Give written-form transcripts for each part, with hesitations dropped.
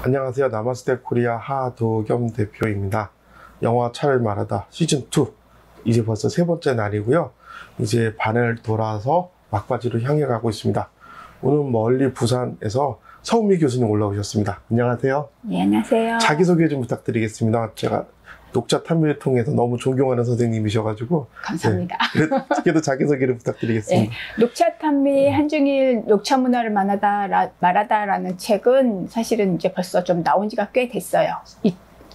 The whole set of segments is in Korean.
안녕하세요. 나마스테 코리아 하도겸 대표입니다. 영화 차를 말하다 시즌2 이제 벌써 세 번째 날이고요. 이제 반을 돌아서 막바지로 향해 가고 있습니다. 오늘 멀리 부산에서 서은미 교수님 올라오셨습니다. 안녕하세요. 네, 안녕하세요. 자기소개 좀 부탁드리겠습니다. 제가 녹차 탐미를 통해서 너무 존경하는 선생님이셔가지고. 감사합니다. 네, 그래도 자기소개를 부탁드리겠습니다. 네, 녹차 탐미 한중일 녹차 문화를 말하다라는 책은 사실은 이제 벌써 좀 나온 지가 꽤 됐어요.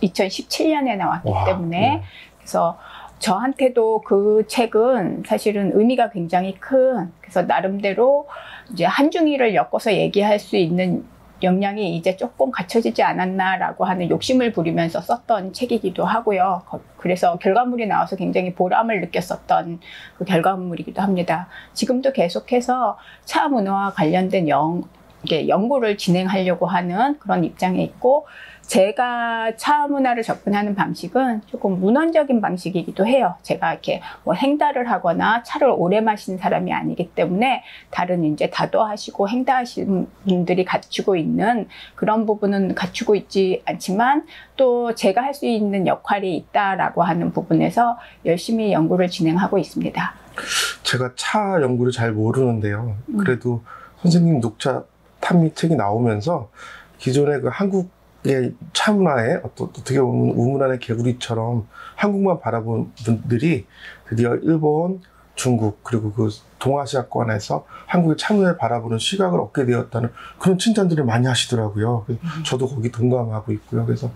2017년에 나왔기 때문에. 그래서 저한테도 그 책은 사실은 의미가 굉장히 큰, 그래서 나름대로 이제 한중일을 엮어서 얘기할 수 있는 역량이 이제 조금 갖춰지지 않았나라고 하는 욕심을 부리면서 썼던 책이기도 하고요. 그래서 결과물이 나와서 굉장히 보람을 느꼈었던 그 결과물이기도 합니다. 지금도 계속해서 차 문화와 관련된 연구를 진행하려고 하는 그런 입장에 있고, 제가 차 문화를 접근하는 방식은 조금 문헌적인 방식이기도 해요. 제가 이렇게 뭐 행다를 하거나 차를 오래 마신 사람이 아니기 때문에 다른 이제 다도하시고 행다하시는 분들이 갖추고 있는 그런 부분은 갖추고 있지 않지만 또 제가 할 수 있는 역할이 있다라고 하는 부분에서 열심히 연구를 진행하고 있습니다. 제가 차 연구를 잘 모르는데요. 그래도 선생님 녹차 탐미 책이 나오면서 기존의 그 한국의 차 문화에 어떻게 보면 우물안의 개구리처럼 한국만 바라본 분들이 드디어 일본, 중국 그리고 그 동아시아권에서 한국의 차 문화를 바라보는 시각을 얻게 되었다는 그런 칭찬들을 많이 하시더라고요. 저도 거기 동감하고 있고요. 그래서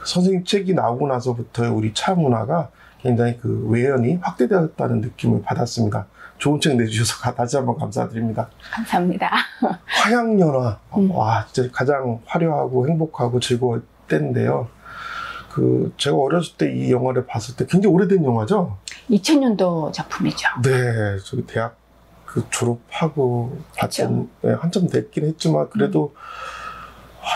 선생님 책이 나오고 나서부터 우리 차 문화가 굉장히 그 외연이 확대되었다는 느낌을 받았습니다. 좋은 책 내주셔서 다시 한번 감사드립니다. 감사합니다. 화양연화. 와, 진짜 가장 화려하고 행복하고 즐거울 때인데요. 제가 어렸을 때 이 영화를 봤을 때 굉장히 오래된 영화죠? 2000년도 작품이죠. 네, 저기 대학 졸업하고 봤던, 네, 한참 됐긴 했지만 그래도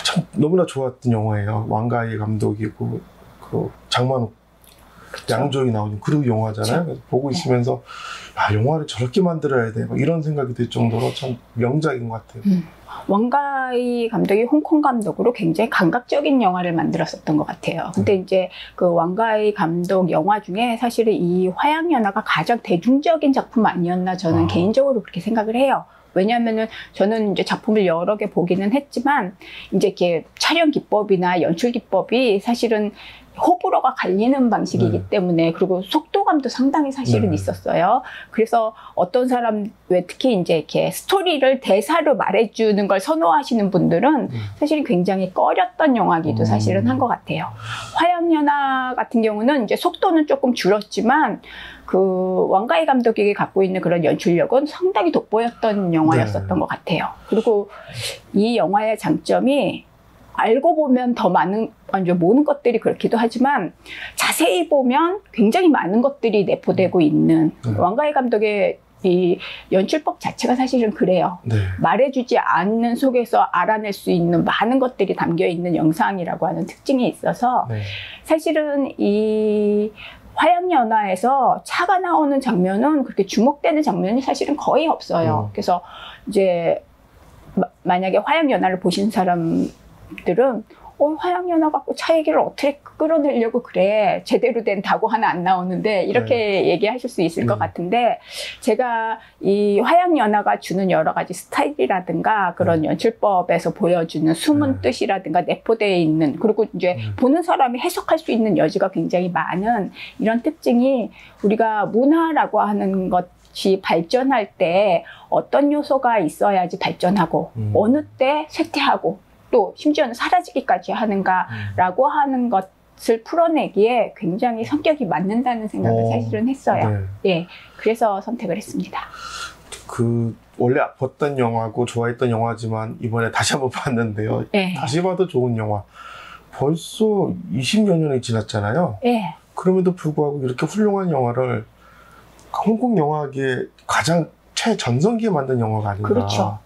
참 너무나 좋았던 영화예요. 왕가희 감독이고 장만욱, 양조위 나오는 그룹 영화잖아요. 그래서 보고 있으면서 영화를 저렇게 만들어야 돼 이런 생각이 들 정도로 참 명작인 것 같아요. 왕가희 감독이 홍콩 감독으로 굉장히 감각적인 영화를 만들었었던 것 같아요. 근데 이제 그 왕가희 감독 영화 중에 사실은 이 화양연화가 가장 대중적인 작품 아니었나 저는 개인적으로 그렇게 생각을 해요. 왜냐하면은 저는 이제 작품을 여러 개 보기는 했지만 이제 이렇게 촬영 기법이나 연출 기법이 사실은 호불호가 갈리는 방식이기 때문에, 그리고 속도감도 상당히 사실은 있었어요. 그래서 어떤 사람, 왜 특히 이제 이렇게 스토리를 대사로 말해주는 걸 선호하시는 분들은 사실은 굉장히 꺼렸던 영화기도 사실은 한 것 같아요. 화양연화 같은 경우는 이제 속도는 조금 줄었지만 그 왕가희 감독이 갖고 있는 그런 연출력은 상당히 돋보였던 영화였었던 것 같아요. 그리고 이 영화의 장점이 알고 보면 더 많은, 모든 것들이 그렇기도 하지만 자세히 보면 굉장히 많은 것들이 내포되고 있는 왕가희 감독의 이 연출법 자체가 사실은 그래요. 말해주지 않는 속에서 알아낼 수 있는 많은 것들이 담겨 있는 영상이라고 하는 특징이 있어서 사실은 이 화양연화에서 차가 나오는 장면은 그렇게 주목되는 장면이 사실은 거의 없어요. 그래서 이제 만약에 화양연화를 보신 사람들은 화양연화 갖고 차 얘기를 어떻게 끌어내려고 그래, 제대로 된 다고 하나 안 나오는데 이렇게 얘기하실 수 있을 것 같은데, 제가 이 화양연화가 주는 여러 가지 스타일이라든가 그런 연출법에서 보여주는 숨은 뜻이라든가 내포되어 있는, 그리고 이제 보는 사람이 해석할 수 있는 여지가 굉장히 많은 이런 특징이, 우리가 문화라고 하는 것이 발전할 때 어떤 요소가 있어야지 발전하고 어느 때 쇠퇴하고 또 심지어는 사라지기까지 하는가라고 하는 것을 풀어내기에 굉장히 성격이 맞는다는 생각을 사실은 했어요. 예, 그래서 선택을 했습니다. 원래 봤던 영화고 좋아했던 영화지만 이번에 다시 한번 봤는데요. 다시 봐도 좋은 영화. 벌써 20여 년이 지났잖아요. 그럼에도 불구하고 이렇게 훌륭한 영화를 홍콩 영화계의 가장 최전성기에 만든 영화가 아닌가. 그렇죠.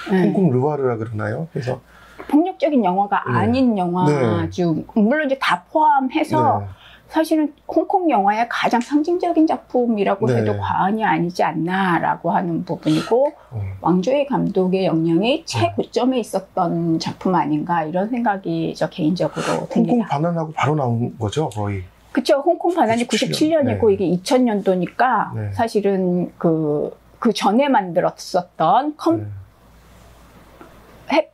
홍콩 르와르라 그러나요? 그래서 폭력적인 영화가 아닌 영화 중, 물론 이제 다 포함해서 사실은 홍콩 영화의 가장 상징적인 작품이라고 네. 해도 과언이 아니지 않나라고 하는 부분이고 왕조이 감독의 역량이 최고점에 있었던 작품 아닌가 이런 생각이 저 개인적으로 홍콩 듭니다. 반환하고 바로 나온 거죠, 거의. 그쵸. 홍콩 반환이 97년이고 네. 이게 2000년도니까 네. 사실은 그 전에 만들었었던 네.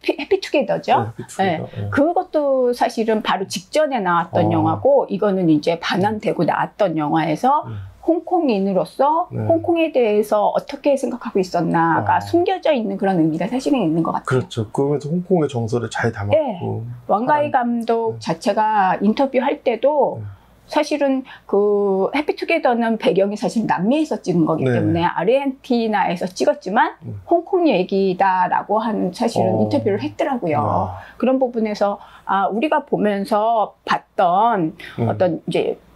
해피투게더죠. 네, 네. 그것도 사실은 바로 직전에 나왔던 영화고 이거는 이제 반환되고 나왔던 영화에서 홍콩인으로서 네. 홍콩에 대해서 어떻게 생각하고 있었나가 숨겨져 있는 그런 의미가 사실은 있는 것 같아요. 그렇죠. 그러면서 홍콩의 정서를 잘 담았고. 네. 왕가이 감독 자체가 인터뷰할 때도 사실은 그 해피투게더는 배경이 사실 남미에서 찍은 거기 네. 때문에 아르헨티나에서 찍었지만 홍콩 얘기다라고 하는 사실은 인터뷰를 했더라고요. 그런 부분에서 우리가 보면서 봤던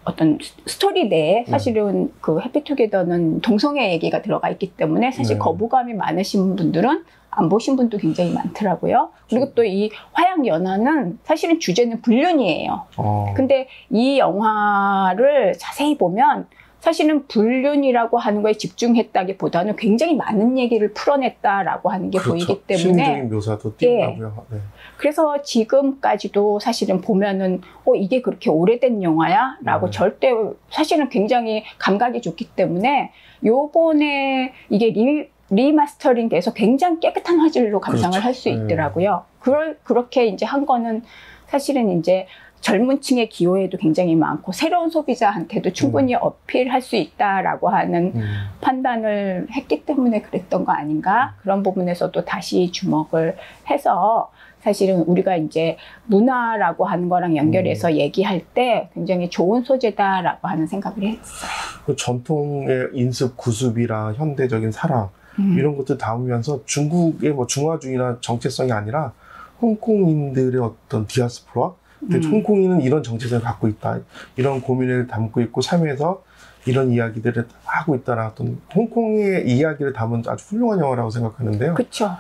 어떤 스토리 내에 사실은 그 해피투게더는 동성애 얘기가 들어가 있기 때문에 사실 거부감이 많으신 분들은 안 보신 분도 굉장히 많더라고요. 그리고 또 이 화양연화는 사실은 주제는 불륜이에요. 근데 이 영화를 자세히 보면 사실은 불륜이라고 하는 거에 집중했다기보다는 굉장히 많은 얘기를 풀어냈다라고 하는 게 그렇죠. 보이기 때문에 심리적인 묘사도 뛰어나고요. 네. 그래서 지금까지도 사실은 보면은 이게 그렇게 오래된 영화야? 라고 절대 사실은 굉장히 감각이 좋기 때문에 요번에 이게 리마스터링 돼서 굉장히 깨끗한 화질로 감상을 그렇죠. 할 수 있더라고요. 그렇게 이제 한 거는 사실은 이제 젊은 층의 기호에도 굉장히 많고 새로운 소비자한테도 충분히 어필할 수 있다라고 하는 판단을 했기 때문에 그랬던 거 아닌가? 그런 부분에서도 다시 주목을 해서 사실은 우리가 이제 문화라고 하는 거랑 연결해서 얘기할 때 굉장히 좋은 소재다라고 하는 생각을 했어요. 그 전통의 인습, 구습이랑 현대적인 사랑 이런 것들 담으면서 중국의 뭐 중화주의나 정체성이 아니라 홍콩인들의 어떤 디아스포라, 홍콩인은 이런 정체성을 갖고 있다, 이런 고민을 담고 있고 삶에서 이런 이야기들을 하고 있다는 어떤 홍콩의 이야기를 담은 아주 훌륭한 영화라고 생각하는데요. 그렇죠.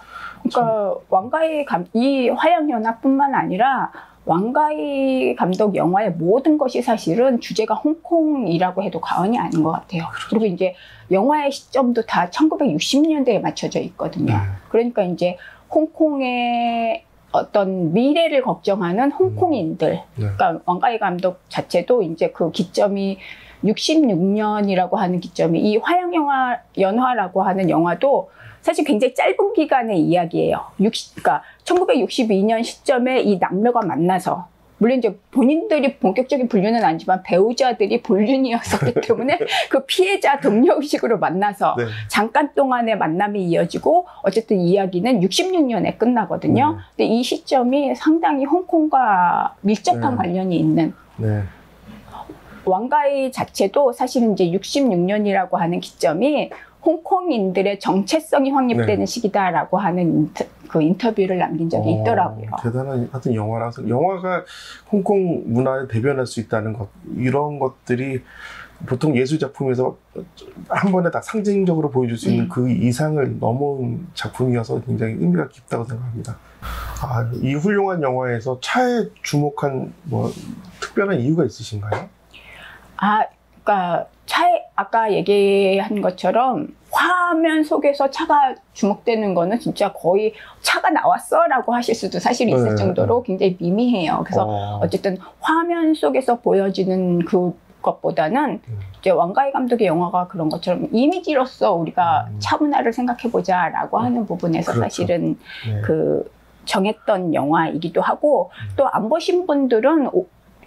그러니까 이 화양연화뿐만 아니라 왕가이 감독 영화의 모든 것이 사실은 주제가 홍콩이라고 해도 과언이 아닌 것 같아요. 그리고 이제 영화의 시점도 다 1960년대에 맞춰져 있거든요. 그러니까 이제 홍콩의 어떤 미래를 걱정하는 홍콩인들, 그러니까 왕가이 감독 자체도 이제 그 기점이 66년이라고 하는 기점이 이 화양연화라고 하는 영화도 사실 굉장히 짧은 기간의 이야기예요. 그러니까 1962년 시점에 이 남녀가 만나서, 물론 이제 본인들이 본격적인 불륜은 아니지만 배우자들이 불륜이었었기 때문에 그 피해자 동료의식으로 만나서 잠깐 동안의 만남이 이어지고 어쨌든 이야기는 66년에 끝나거든요. 근데 이 시점이 상당히 홍콩과 밀접한 관련이 있는 왕가이 자체도 사실은 이제 66년이라고 하는 기점이 홍콩인들의 정체성이 확립되는 시기다라고 하는 그 인터뷰를 남긴 적이 있더라고요. 대단한 하여튼 영화라서, 영화가 홍콩 문화를 대변할 수 있다는 것, 이런 것들이 보통 예술 작품에서 한 번에 다 상징적으로 보여줄 수 있는 그 이상을 넘어온 작품이어서 굉장히 의미가 깊다고 생각합니다. 이 훌륭한 영화에서 차에 주목한 뭐 특별한 이유가 있으신가요? 그러니까 차에 아까 얘기한 것처럼 화면 속에서 차가 주목되는 거는 진짜 거의 차가 나왔어 라고 하실 수도 사실 있을 정도로 굉장히 미미해요. 그래서 어쨌든 화면 속에서 보여지는 그것보다는 이제 왕가이 감독의 영화가 그런 것처럼 이미지로서 우리가 차 문화를 생각해보자 라고 하는 부분에서 사실은 그 정했던 영화이기도 하고, 또 안 보신 분들은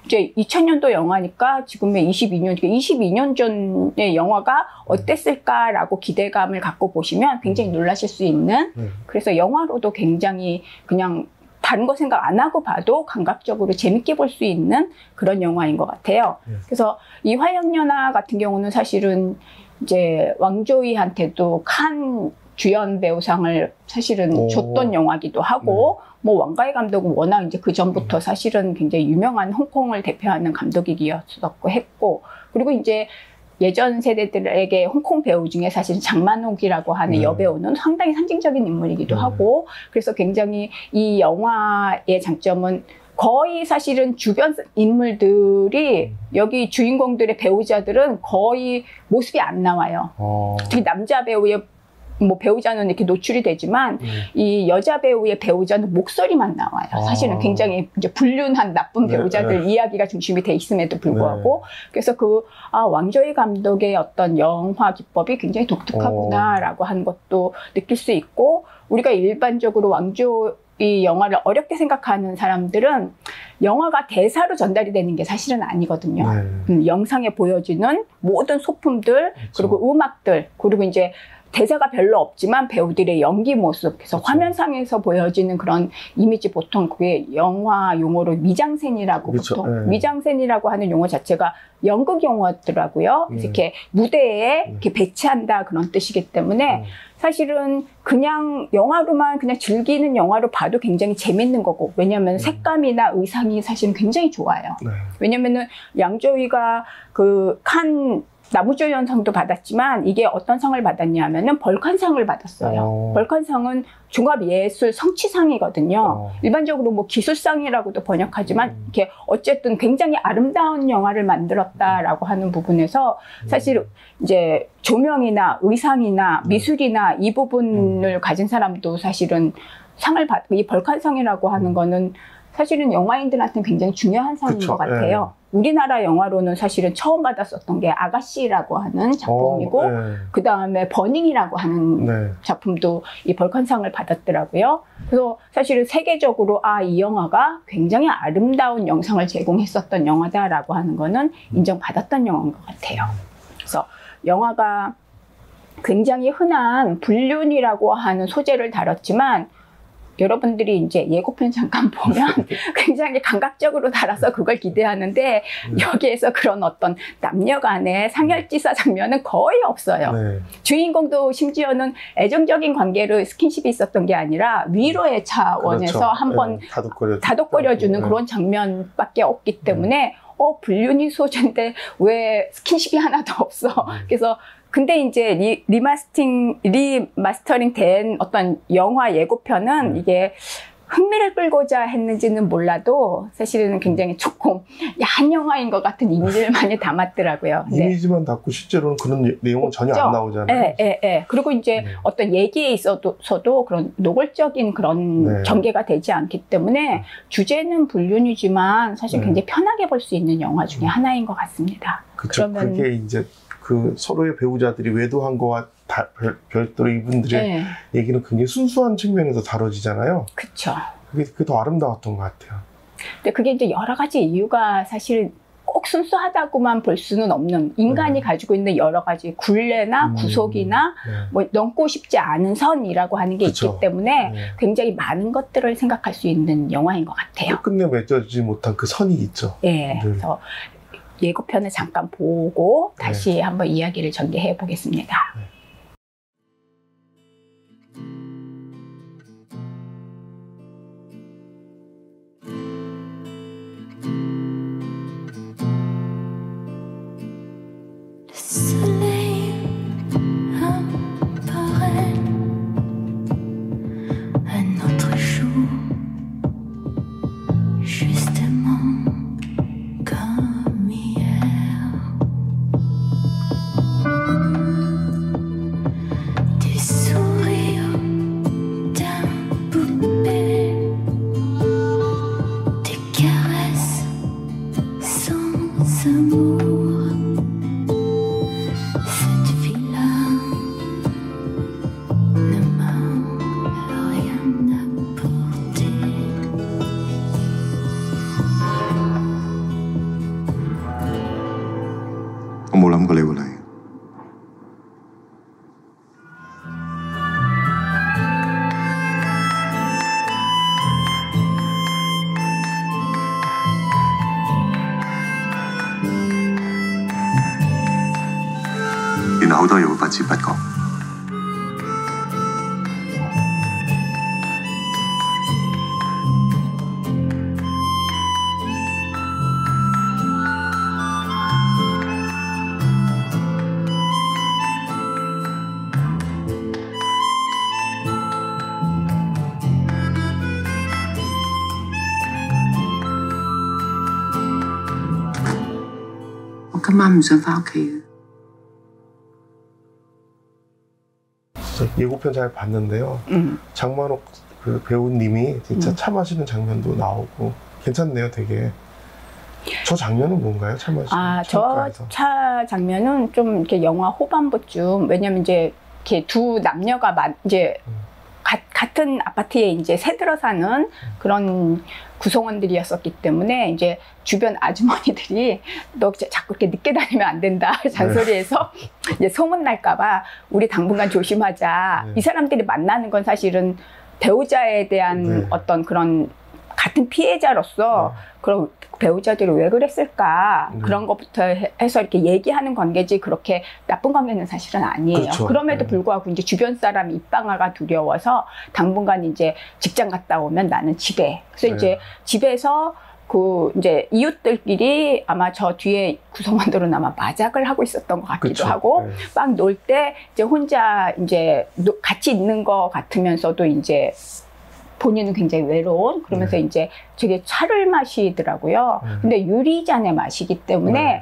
이제 2000년도 영화니까 지금의 22년 전의 영화가 어땠을까라고 기대감을 갖고 보시면 굉장히 놀라실 수 있는, 그래서 영화로도 굉장히 그냥 다른 거 생각 안 하고 봐도 감각적으로 재밌게 볼 수 있는 그런 영화인 것 같아요. 그래서 이 화양연화 같은 경우는 사실은 이제 왕조이한테도 칸 주연 배우상을 사실은 줬던 영화기도 하고, 뭐 왕가이 감독은 워낙 이제 그 전부터 사실은 굉장히 유명한 홍콩을 대표하는 감독이었었고 했고, 그리고 이제 예전 세대들에게 홍콩 배우 중에 사실 장만옥이라고 하는 여배우는 상당히 상징적인 인물이기도 하고, 그래서 굉장히 이 영화의 장점은 거의 사실은 주변 인물들이 여기 주인공들의 배우자들은 거의 모습이 안 나와요. 특히 남자 배우의 뭐 배우자는 이렇게 노출이 되지만 이 여자 배우의 배우자는 목소리만 나와요. 사실은 굉장히 이제 불륜한 나쁜 배우자들 이야기가 중심이 돼 있음에도 불구하고 그래서 왕조이 감독의 어떤 영화 기법이 굉장히 독특하구나라고 하는 것도 느낄 수 있고 우리가 일반적으로 왕조이 영화를 어렵게 생각하는 사람들은 영화가 대사로 전달이 되는 게 사실은 아니거든요. 영상에 보여지는 모든 소품들 그리고 음악들 그리고 이제 대사가 별로 없지만 배우들의 연기 모습, 그래서 화면상에서 보여지는 그런 이미지 보통 그게 영화 용어로 미장센이라고 보통 미장센이라고 하는 용어 자체가 연극 용어더라고요. 이렇게 무대에 이렇게 배치한다 그런 뜻이기 때문에 사실은 그냥 영화로만 그냥 즐기는 영화로 봐도 굉장히 재밌는 거고 왜냐하면 색감이나 의상이 사실은 굉장히 좋아요. 왜냐하면은 양조위가 그 칸 나무조연상도 받았지만 이게 어떤 상을 받았냐 하면은 벌칸상을 받았어요. 벌칸상은 종합예술 성취상이거든요. 일반적으로 뭐 기술상이라고도 번역하지만 이렇게 어쨌든 굉장히 아름다운 영화를 만들었다라고 하는 부분에서 사실 이제 조명이나 의상이나 미술이나 이 부분을 가진 사람도 사실은 상을 이 벌칸상이라고 하는 거는 사실은 영화인들한테는 굉장히 중요한 상인 것 같아요. 우리나라 영화로는 사실은 처음 받았었던 게 아가씨라고 하는 작품이고 그 다음에 버닝이라고 하는 작품도 이 벌칸상을 받았더라고요. 그래서 사실은 세계적으로 이 영화가 굉장히 아름다운 영상을 제공했었던 영화다라고 하는 거는 인정받았던 영화인 것 같아요. 그래서 영화가 굉장히 흔한 불륜이라고 하는 소재를 다뤘지만 여러분들이 이제 예고편 잠깐 보면 굉장히 감각적으로 달아서 그걸 기대하는데 여기에서 그런 어떤 남녀 간의 상혈지사 장면은 거의 없어요. 주인공도 심지어는 애정적인 관계로 스킨십이 있었던 게 아니라 위로의 차원에서 한번 다독거려주는 그런 장면밖에 없기 때문에 불륜이 소재인데 왜 스킨십이 하나도 없어. 그래서 근데 이제 리마스터링 된 어떤 영화 예고편은 이게 흥미를 끌고자 했는지는 몰라도 사실은 굉장히 조금 야한 영화인 것 같은 이미지를 많이 담았더라고요. 이미지만 담고 실제로는 그런 내용은 전혀 안 나오잖아요. 그리고 이제 어떤 얘기에 있어서도 그런 노골적인 그런 전개가 되지 않기 때문에 주제는 불륜이지만 사실 굉장히 편하게 볼 수 있는 영화 중에 하나인 것 같습니다. 그렇죠. 그게 이제 그 서로의 배우자들이 외도한 거와 별도로 이분들의 얘기는 굉장히 순수한 측면에서 다뤄지잖아요. 그렇죠. 그게 더 아름다웠던 것 같아요. 근데 그게 이제 여러 가지 이유가 사실 꼭 순수하다고만 볼 수는 없는 인간이 가지고 있는 여러 가지 굴레나 구속이나 뭐 넘고 싶지 않은 선이라고 하는 게 있기 때문에 굉장히 많은 것들을 생각할 수 있는 영화인 것 같아요. 끝내 맺어지지 못한 그 선이 있죠. 그래서 예고편을 잠깐 보고 다시 한번 이야기를 전개해 보겠습니다. Không冇諗過你會嚟。 原來好多嘢會不知不覺。Comment Mustafa accueille? 예고편 잘 봤는데요. 장만옥 그 배우님이 진짜 차 마시는 장면도 나오고 괜찮네요, 되게. 저 장면은 뭔가요, 차 마시는? 저 차 장면은 좀 이렇게 영화 후반부쯤, 왜냐면 이제 이렇게 두 남녀가 이제 같은 아파트에 이제 새들어 사는 그런 구성원들이었었기 때문에 이제 주변 아주머니들이 너 자꾸 이렇게 늦게 다니면 안 된다 잔소리해서 이제 소문 날까봐 우리 당분간 조심하자. 이 사람들이 만나는 건 사실은 배우자에 대한 어떤 그런 같은 피해자로서 그럼 배우자들이 왜 그랬을까 그런 것부터 해서 이렇게 얘기하는 관계지 그렇게 나쁜 관계는 사실은 아니에요. 그렇죠. 그럼에도 불구하고 이제 주변 사람 입방아가 두려워서 당분간 이제 직장 갔다 오면 나는 집에. 그래서 이제 집에서 그 이제 이웃들끼리 아마 저 뒤에 구성원들은 아마 마작을 하고 있었던 것 같기도 그쵸. 하고 막 놀 때 이제 혼자 이제 같이 있는 것 같으면서도 이제 본인은 굉장히 외로운 그러면서 이제 되게 차를 마시더라고요. 근데 유리잔에 마시기 때문에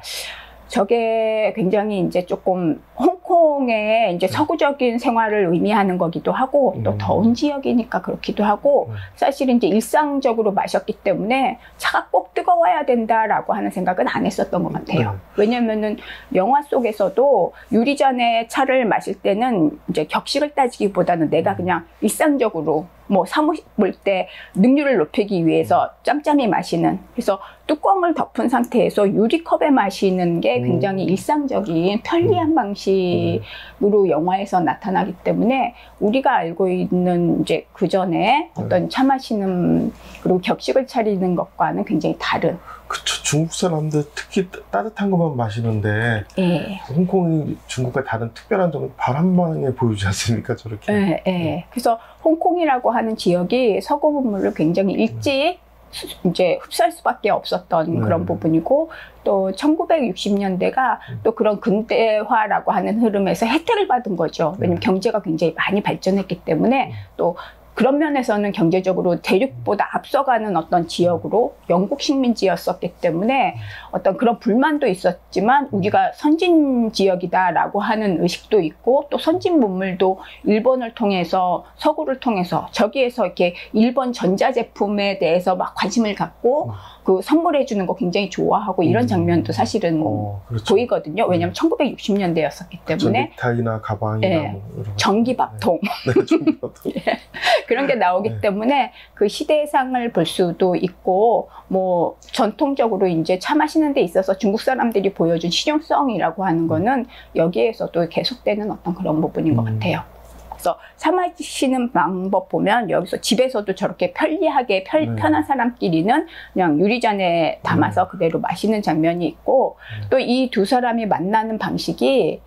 저게 굉장히 이제 조금 홍콩의 이제 서구적인 생활을 의미하는 거기도 하고 또 더운 지역이니까 그렇기도 하고 사실은 이제 일상적으로 마셨기 때문에 차가 꼭 뜨거워야 된다라고 하는 생각은 안 했었던 것 같아요. 왜냐면은 영화 속에서도 유리잔에 차를 마실 때는 이제 격식을 따지기보다는 내가 그냥 일상적으로 뭐 사무실 볼 때 능률을 높이기 위해서 짬짬이 마시는 그래서 뚜껑을 덮은 상태에서 유리컵에 마시는 게 굉장히 일상적인 편리한 방식으로 영화에서 나타나기 때문에 우리가 알고 있는 이제 그 전에 어떤 차 마시는 그리고 격식을 차리는 것과는 굉장히 다른. 그쵸. 중국 사람들 특히 따뜻한 것만 마시는데 홍콩이 중국과 다른 특별한 점은 발 한 방에 보여주지 않습니까? 저렇게. 그래서 홍콩이라고 하는 지역이 서구 문물을 굉장히 일찍 이제 흡수할 수밖에 없었던 그런 부분이고 또 1960년대가 또 그런 근대화라고 하는 흐름에서 혜택을 받은 거죠. 왜냐면 경제가 굉장히 많이 발전했기 때문에 또 그런 면에서는 경제적으로 대륙보다 앞서가는 어떤 지역으로 영국 식민지였었기 때문에 어떤 그런 불만도 있었지만 우리가 선진 지역이다라고 하는 의식도 있고 또 선진 문물도 일본을 통해서 서구를 통해서 저기에서 이렇게 일본 전자제품에 대해서 막 관심을 갖고 그 선물해 주는 거 굉장히 좋아하고 이런 장면도 사실은 그렇죠. 보이거든요. 왜냐하면 1960년대였었기 때문에 넥타이나 가방이나 뭐 이런 전기밥통 전기밥통 그런 게 나오기 때문에 그 시대상을 볼 수도 있고 뭐 전통적으로 이제 차 마시는 데 있어서 중국 사람들이 보여준 실용성이라고 하는 거는 여기에서도 계속되는 어떤 그런 부분인 것 같아요. 그래서 차 마시는 방법 보면 여기서 집에서도 저렇게 편리하게 편한 사람끼리는 그냥 유리잔에 담아서 그대로 마시는 장면이 있고 또 이 두 사람이 만나는 방식이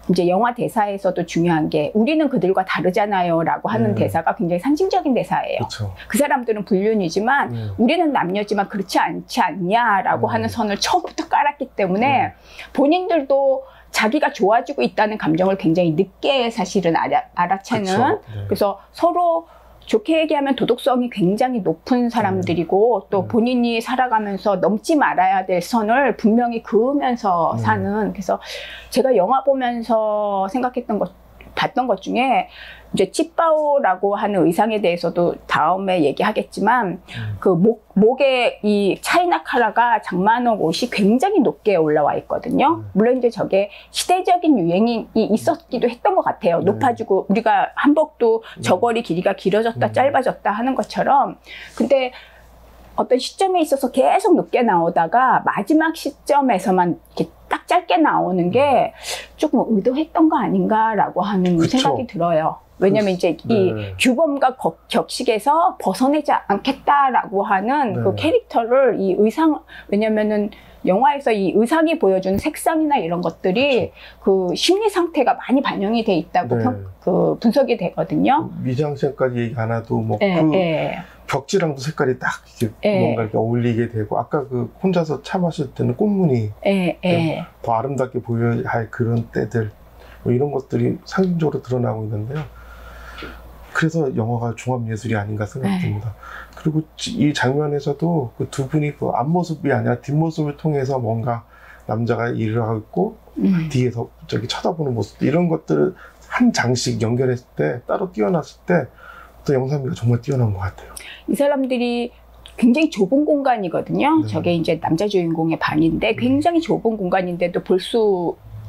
이제 영화 대사에서도 중요한 게 우리는 그들과 다르잖아요 라고 하는 대사가 굉장히 상징적인 대사예요. 그쵸. 그 사람들은 불륜이지만 우리는 남녀지만 그렇지 않지 않냐라고 하는 선을 처음부터 깔았기 때문에 본인들도 자기가 좋아지고 있다는 감정을 굉장히 늦게 사실은 알아채는 그래서 서로 좋게 얘기하면 도덕성이 굉장히 높은 사람들이고 또 본인이 살아가면서 넘지 말아야 될 선을 분명히 그으면서 사는 그래서 제가 영화 보면서 봤던 것 중에 이제 찌빠오라고 하는 의상에 대해서도 다음에 얘기하겠지만 그 목에 이 차이나 카라가 장만옥 옷이 굉장히 높게 올라와 있거든요. 물론 이제 저게 시대적인 유행이 있었기도 했던 것 같아요. 높아지고 우리가 한복도 저고리 길이가 길어졌다 짧아졌다 하는 것처럼 근데 어떤 시점에 있어서 계속 높게 나오다가 마지막 시점에서만 이렇게 딱 짧게 나오는 게 조금 의도했던 거 아닌가라고 하는 생각이 들어요. 왜냐면 이제 이 규범과 격식에서 벗어내지 않겠다라고 하는 그 캐릭터를 이 의상 왜냐면은 영화에서 이 의상이 보여주는 색상이나 이런 것들이 그 심리 상태가 많이 반영이 돼 있다고 그 분석이 되거든요. 미장센까지 얘기 안 해도 뭐 벽지랑도 색깔이 딱 이렇게 뭔가 이렇게 어울리게 되고 아까 그 혼자서 차 마실 때는 꽃무늬 더 아름답게 보여야 할 그런 때들 뭐 이런 것들이 상징적으로 드러나고 있는데요. 그래서 영화가 종합예술이 아닌가 생각됩니다. 그리고 이 장면에서도 그 두 분이 그 앞모습이 아니라 뒷모습을 통해서 뭔가 남자가 일을 하고 있고 뒤에서 저기 쳐다보는 모습 이런 것들을 한 장씩 연결했을 때 따로 띄워놨을 때 또 영상미가 정말 뛰어난 것 같아요. 이 사람들이 굉장히 좁은 공간이거든요. 네. 저게 이제 남자 주인공의 방인데 굉장히 좁은 공간인데도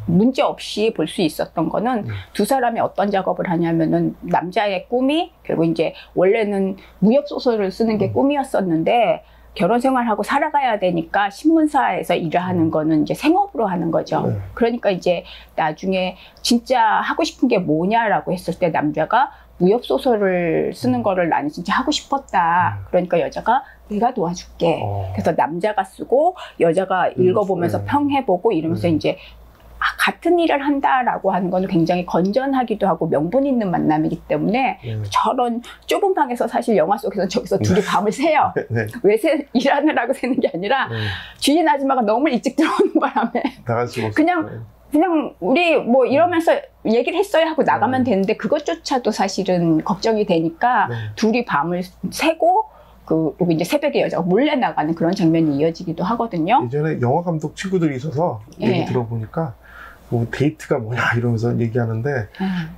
문제 없이 볼 수 있었던 거는 두 사람이 어떤 작업을 하냐면은 남자의 꿈이 결국 이제 원래는 무협 소설을 쓰는 게 꿈이었었는데 결혼 생활하고 살아가야 되니까 신문사에서 일을 하는 거는 이제 생업으로 하는 거죠. 네. 그러니까 이제 나중에 진짜 하고 싶은 게 뭐냐라고 했을 때 남자가 무협 소설을 쓰는 거를 나는 진짜 하고 싶었다. 그러니까 여자가 내가 도와줄게. 그래서 남자가 쓰고 여자가 읽어보면서 평해보고 이러면서 이제 같은 일을 한다라고 하는 건 굉장히 건전하기도 하고 명분 있는 만남이기 때문에 저런 좁은 방에서 사실 영화 속에서 저기서 둘이 밤을 새요. 왜 일하느라고 새는 게 아니라 주인 아줌마가 너무 일찍 들어오는 바람에 나갈 수가 없어요. 그냥 우리 뭐 이러면서 얘기를 했어야 하고 나가면 되는데 그것조차도 사실은 걱정이 되니까 둘이 밤을 새고 그리고 이제 새벽에 여자가 몰래 나가는 그런 장면이 이어지기도 하거든요. 예전에 영화 감독 친구들이 있어서 얘기 들어보니까 뭐 데이트가 뭐냐 이러면서 얘기하는데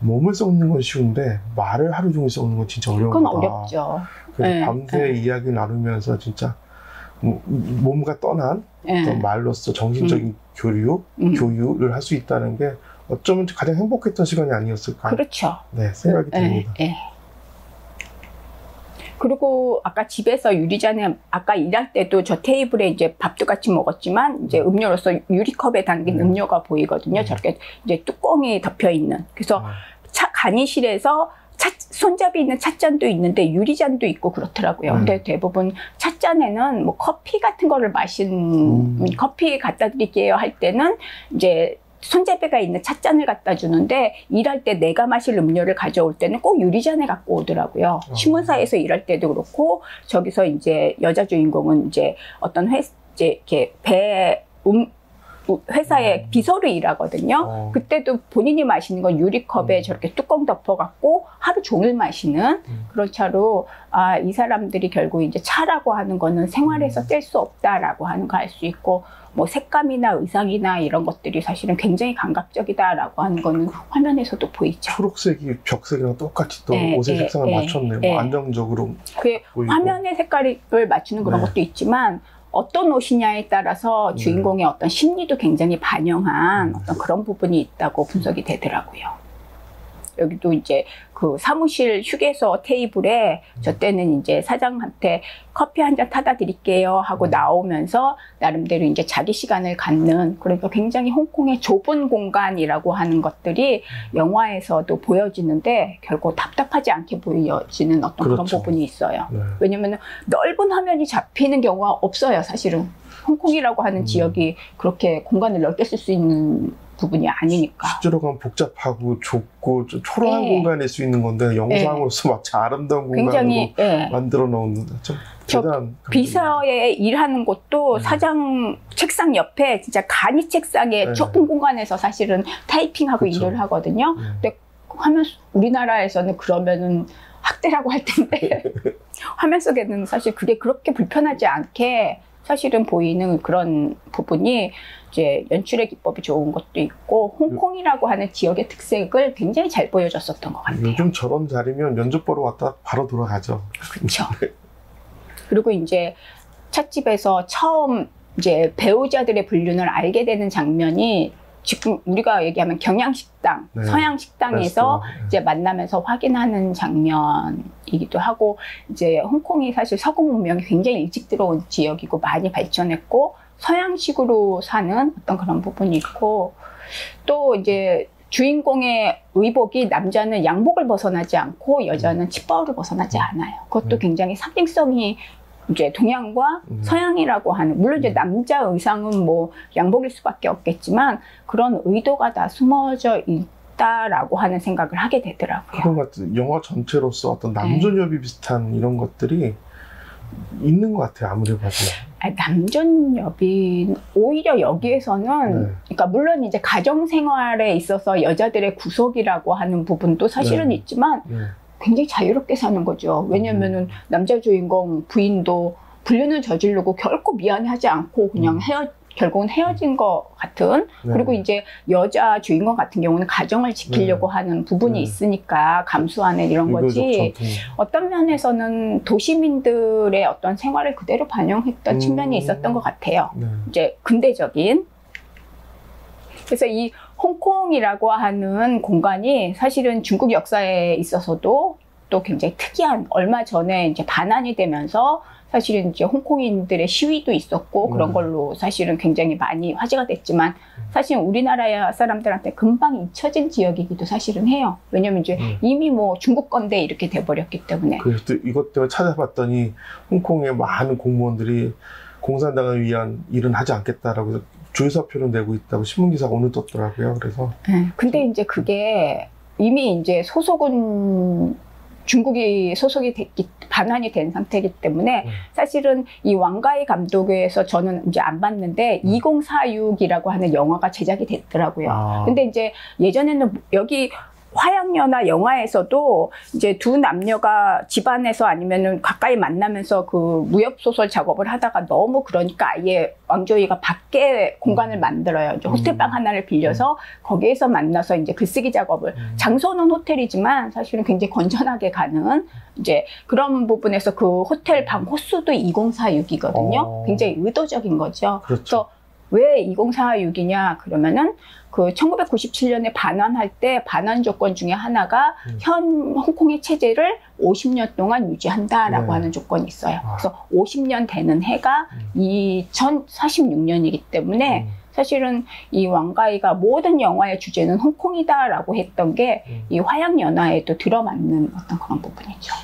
몸을 썩는 건 쉬운데 말을 하루 종일 썩는 건 진짜 어려운 거다. 그건 어렵죠. 그래서 밤새 이야기 나누면서 진짜 몸과 떠난 어떤 말로써 정신적인 교류를 할 수 있다는 게 어쩌면 가장 행복했던 시간이 아니었을까. 그렇죠. 네, 생각이 듭니다. 그리고 아까 집에서 유리잔에 아까 일할 때도 저 테이블에 이제 밥도 같이 먹었지만 이제 음료로서 유리컵에 담긴 음료가 보이거든요. 저렇게 이제 뚜껑이 덮여 있는. 그래서 간이실에서 손잡이 있는 찻잔도 있는데 유리잔도 있고 그렇더라고요. 근데 대부분 찻잔에는 뭐 커피 같은 거를 커피 갖다 드릴게요 할 때는 이제 손잡이가 있는 찻잔을 갖다 주는데 일할 때 내가 마실 음료를 가져올 때는 꼭 유리잔에 갖고 오더라고요. 신문사에서 일할 때도 그렇고 저기서 이제 여자 주인공은 이제 어떤 이렇게 회사에 비서로 일하거든요. 그때도 본인이 마시는 건 유리컵에 저렇게 뚜껑 덮어갖고 하루 종일 마시는 그런 차로 이 사람들이 결국 이제 차라고 하는 거는 생활에서 뗄 수 없다라고 하는 거 알 수 있고 뭐 색감이나 의상이나 이런 것들이 사실은 굉장히 감각적이다라고 하는 거는 화면에서도 보이죠. 초록색이 벽색이랑 똑같이 또 옷의 색상을 맞췄네요. 뭐 안정적으로 보이고. 화면의 색깔을 맞추는 그런 것도 있지만 어떤 옷이냐에 따라서 주인공의 어떤 심리도 굉장히 반영한 어떤 그런 부분이 있다고 분석이 되더라고요. 여기도 이제 그 사무실 휴게소 테이블에 저 때는 이제 사장한테 커피 한 잔 타다 드릴게요 하고 나오면서 나름대로 이제 자기 시간을 갖는 그러니까 굉장히 홍콩의 좁은 공간이라고 하는 것들이 영화에서도 보여지는데 결국 답답하지 않게 보여지는 어떤 그런 부분이 있어요. 왜냐면 넓은 화면이 잡히는 경우가 없어요, 사실은. 홍콩이라고 하는 지역이 그렇게 공간을 넓게 쓸 수 있는 부분이 아니니까. 실제로 가면 복잡하고 좁고 초라한 공간일 수 있는 건데 영상으로서 마치 아름다운 공간으로 만들어 놓은 참 대단한 비서에 일하는 곳도 사장 책상 옆에 진짜 간이 책상에 좁은 공간에서 사실은 타이핑하고 일을 하거든요. 근데 화면 우리나라에서는 그러면은 학대라고 할 텐데 화면 속에는 사실 그게 그렇게 불편하지 않게 사실은 보이는 그런 부분이 이제 연출의 기법이 좋은 것도 있고 홍콩이라고 하는 지역의 특색을 굉장히 잘 보여줬었던 것 같아요. 요즘 저런 자리면 면접 보러 왔다 바로 돌아가죠. 그렇죠. 그리고 이제 찻집에서 처음 이제 배우자들의 불륜을 알게 되는 장면이 지금 우리가 얘기하면 경양식당, 서양식당에서 이제 만나면서 확인하는 장면이기도 하고 이제 홍콩이 사실 서구 문명이 굉장히 일찍 들어온 지역이고 많이 발전했고 서양식으로 사는 어떤 그런 부분이 있고 또 이제 주인공의 의복이 남자는 양복을 벗어나지 않고 여자는 치바오를 벗어나지 않아요. 그것도 굉장히 상징성이 이제 동양과 서양이라고 하는 물론 이제 남자 의상은 뭐 양복일 수밖에 없겠지만 그런 의도가 다 숨어져 있다라고 하는 생각을 하게 되더라고요. 그런 것 같아요. 영화 전체로서 어떤 남존여비 비슷한 이런 것들이 있는 것 같아요. 아무리 봐도. 남존여비 오히려 여기에서는 그러니까 물론 이제 가정생활에 있어서 여자들의 구속이라고 하는 부분도 사실은 있지만 굉장히 자유롭게 사는 거죠. 왜냐면은 남자 주인공 부인도 불륜을 저지르고 결코 미안해하지 않고 그냥 결국은 헤어진 것 같은 네. 그리고 이제 여자 주인공 같은 경우는 가정을 지키려고 하는 부분이 있으니까 감수하는 이런 거지 전통. 어떤 면에서는 도시민들의 어떤 생활을 그대로 반영했던 측면이 있었던 것 같아요. 네. 이제 근대적인. 그래서 이 홍콩이라고 하는 공간이 사실은 중국 역사에 있어서도 또 굉장히 특이한 얼마 전에 이제 반환이 되면서 사실은 이제 홍콩인들의 시위도 있었고 그런 걸로 사실은 굉장히 많이 화제가 됐지만 사실 우리나라 사람들한테 금방 잊혀진 지역이기도 사실은 해요. 왜냐면 이제 이미 뭐 중국 건데 이렇게 돼버렸기 때문에. 그래서 또 이것 때문에 찾아봤더니 홍콩의 많은 공무원들이 공산당을 위한 일은 하지 않겠다라고 해서 주의사표를 내고 있다고 신문기사가 오늘 떴더라고요. 그래서. 근데 이제 그게 이미 이제 소속은 중국이 소속이 됐기, 반환이 된 상태이기 때문에 사실은 이 왕가이 감독에서 저는 이제 안 봤는데 2046이라고 하는 영화가 제작이 됐더라고요. 근데 이제 예전에는 여기 화양연화 영화에서도 이제 두 남녀가 집안에서 아니면은 가까이 만나면서 그 무협소설 작업을 하다가 너무 그러니까 아예 왕조이가 밖에 공간을 만들어요. 이제 호텔방 하나를 빌려서 거기에서 만나서 이제 글쓰기 작업을 장소는 호텔이지만 사실은 굉장히 건전하게 가는 이제 그런 부분에서 그 호텔 방 호수도 2046이거든요. 굉장히 의도적인 거죠. 그렇죠. 그래서 왜 2046이냐 그러면은 그 1997년에 반환할 때 반환 조건 중에 하나가 현 홍콩의 체제를 50년 동안 유지한다라고 하는 조건이 있어요. 그래서 50년 되는 해가 2046년이기 때문에 사실은 이 왕가이가 모든 영화의 주제는 홍콩이다라고 했던 게 이 화양연화에도 들어맞는 어떤 그런 부분이죠.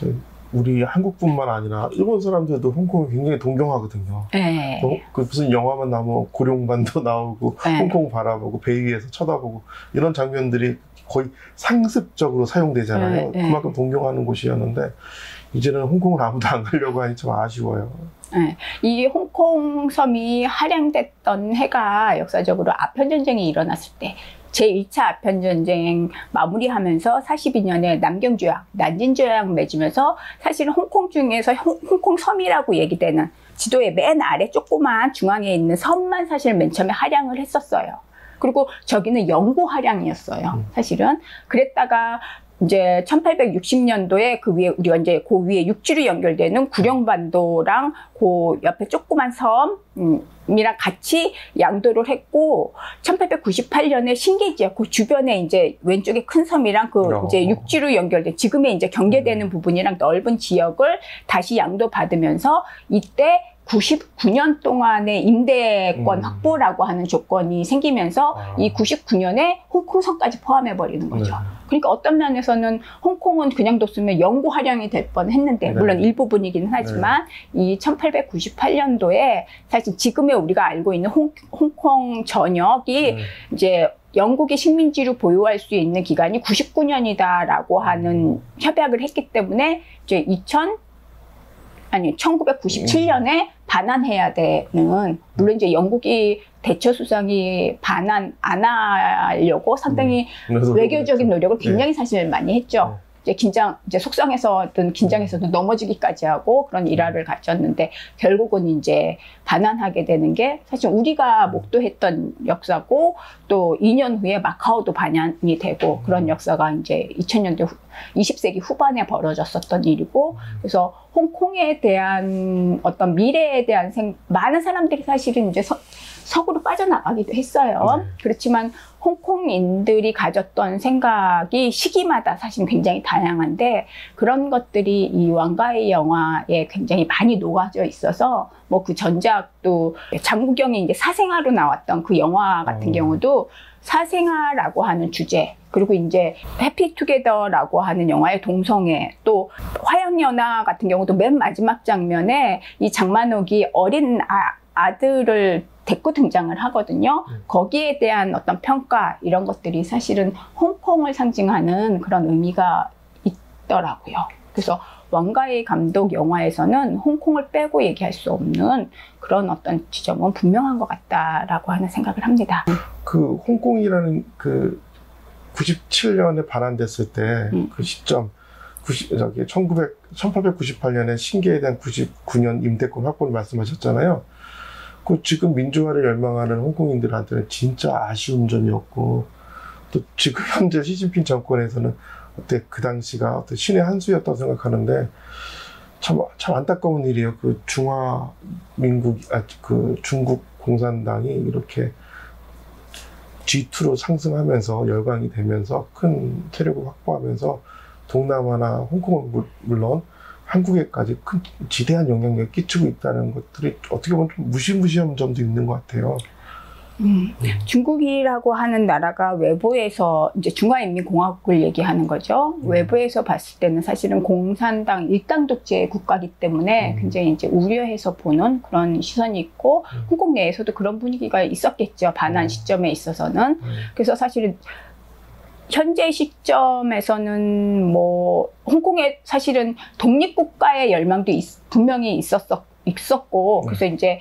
우리 한국뿐만 아니라 일본 사람들도 홍콩을 굉장히 동경하거든요. 네. 그 무슨 영화만 나오면 고룡반도 나오고 네. 홍콩 바라보고 배 위에서 쳐다보고 이런 장면들이 거의 상습적으로 사용되잖아요. 네. 그만큼 동경하는 곳이었는데 이제는 홍콩을 아무도 안 가려고 하니 참 아쉬워요. 네. 이 홍콩 섬이 할양됐던 해가 역사적으로 아편전쟁이 일어났을 때 제1차 아편전쟁 마무리하면서 42년에 남경조약, 난징조약 맺으면서 사실은 홍콩 중에서 홍콩 섬이라고 얘기되는 지도의 맨 아래 조그만 중앙에 있는 섬만 사실 맨 처음에 할양을 했었어요. 그리고 저기는 영구 할양이었어요. 사실은. 그랬다가 이제 1860년도에 그 위에 우리가 이제 그 위에 육지로 연결되는 구룡반도랑 그 옆에 조그만 섬이랑 같이 양도를 했고 1898년에 신계지역 그 주변에 이제 왼쪽에 큰 섬이랑 그 이제 육지로 연결된 지금의 이제 경계되는 부분이랑 넓은 지역을 다시 양도받으면서 이때 99년 동안의 임대권 확보라고 하는 조건이 생기면서 이 99년에 홍콩섬까지 포함해버리는 거죠. 그러니까 어떤 면에서는 홍콩은 그냥 뒀으면 영구 할양이 될 뻔했는데 물론 일부분이긴 하지만 이 1898년도에 사실 지금의 우리가 알고 있는 홍콩 전역이 이제 영국이 식민지로 보유할 수 있는 기간이 99년이다라고 하는 협약을 했기 때문에 이제 1997년에 반환해야 되는, 물론 이제 영국이 대처 수상이 반환 안 하려고 상당히 외교적인 노력을 굉장히 사실 많이 했죠. 이제 속상해서든 긴장해서든 넘어지기까지 하고 그런 일화를 갖췄는데 결국은 이제 반환하게 되는 게 사실 우리가 목도했던 역사고 또 2년 후에 마카오도 반환이 되고 그런 역사가 이제 2000년대 20세기 후반에 벌어졌었던 일이고 그래서 홍콩에 대한 어떤 미래에 대한 많은 사람들이 사실은 이제 서구로 빠져나가기도 했어요. 그렇지만 홍콩인들이 가졌던 생각이 시기마다 사실 굉장히 다양한데 그런 것들이 이 왕가의 영화에 굉장히 많이 녹아져 있어서 뭐 그 전작도 장국영이 이제 사생아로 나왔던 그 영화 같은 경우도 사생아라고 하는 주제 그리고 이제 해피투게더라고 하는 영화의 동성애 또 화양연화 같은 경우도 맨 마지막 장면에 이 장만옥이 어린 아들을 데리고 등장을 하거든요. 거기에 대한 어떤 평가 이런 것들이 사실은 홍콩을 상징하는 그런 의미가 있더라고요. 그래서 왕가의 감독 영화에서는 홍콩을 빼고 얘기할 수 없는 그런 어떤 지점은 분명한 것 같다라고 하는 생각을 합니다. 그 홍콩이라는 그 97년에 반환됐을 때 그 시점 1898년에 신계에 대한 99년 임대권 확보를 말씀하셨잖아요. 그 지금 민주화를 열망하는 홍콩인들한테는 진짜 아쉬운 점이었고, 또 지금 현재 시진핑 정권에서는 어때 그 당시가 어떤 신의 한 수였다고 생각하는데 참 안타까운 일이에요. 그 그 중국 공산당이 이렇게 G2로 상승하면서 열강이 되면서 큰 세력을 확보하면서 동남아나 홍콩은 물론 한국에까지 큰 지대한 영향력을 끼치고 있다는 것들이 어떻게 보면 좀 무시무시한 점도 있는 것 같아요. 중국이라고 하는 나라가 외부에서 이제 중화인민공화국을 얘기하는 거죠. 외부에서 봤을 때는 사실은 공산당 일당 독재 국가이기 때문에 굉장히 이제 우려해서 보는 그런 시선이 있고 홍콩 내에서도 그런 분위기가 있었겠죠. 반환 시점에 있어서는. 그래서 사실은 현재 시점에서는 뭐 홍콩에 사실은 독립국가의 열망도 분명히 있었고 그래서 이제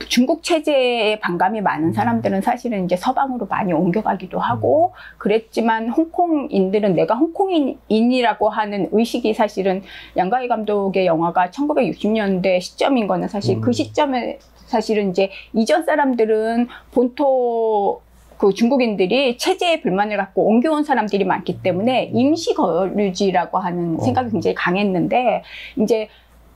중국 체제에 반감이 많은 사람들은 사실은 이제 서방으로 많이 옮겨가기도 하고 그랬지만 홍콩인들은 내가 홍콩인이라고 하는 의식이 사실은 양가희 감독의 영화가 1960년대 시점인 거는 사실 그 시점에 사실은 이제 이전 사람들은 본토 그 중국인들이 체제에 불만을 갖고 옮겨온 사람들이 많기 때문에 임시 거류지라고 하는 생각이 굉장히 강했는데 이제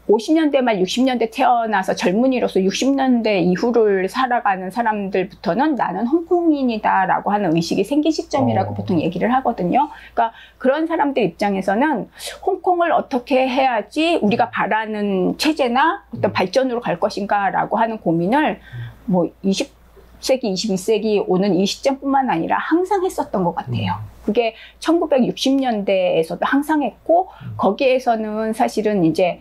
50년대 말 60년대 태어나서 젊은이로서 60년대 이후를 살아가는 사람들부터는 나는 홍콩인이다라고 하는 의식이 생긴 시점이라고 보통 얘기를 하거든요. 그러니까 그런 사람들 입장에서는 홍콩을 어떻게 해야지 우리가 바라는 체제나 어떤 발전으로 갈 것인가라고 하는 고민을 뭐 20세기, 21세기 오는 이 시점뿐만 아니라 항상 했었던 것 같아요. 그게 1960년대에서도 항상 했고 거기에서는 사실은 이제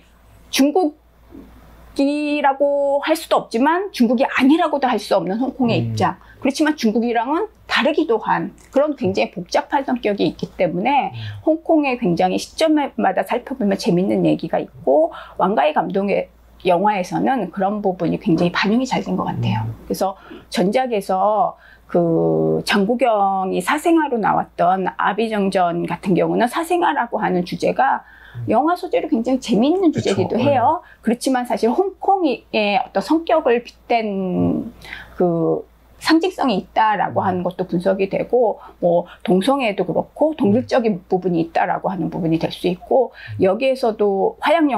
중국이라고 할 수도 없지만 중국이 아니라고도 할 수 없는 홍콩의 입장. 그렇지만 중국이랑은 다르기도 한 그런 굉장히 복잡한 성격이 있기 때문에 홍콩의 굉장히 시점마다 살펴보면 재밌는 얘기가 있고 왕가희 감독의 영화에서는 그런 부분이 굉장히 반영이 잘 된 것 같아요. 그래서 전작에서 그 장국영이 사생아로 나왔던 아비정전 같은 경우는 사생아라고 하는 주제가 영화 소재로 굉장히 재미있는 주제이기도 해요. 그렇지만 사실 홍콩의 어떤 성격을 빗댄 그 상징성이 있다라고 하는 것도 분석이 되고, 뭐 동성애도 그렇고 동질적인 부분이 있다라고 하는 부분이 될 수 있고, 여기에서도 화양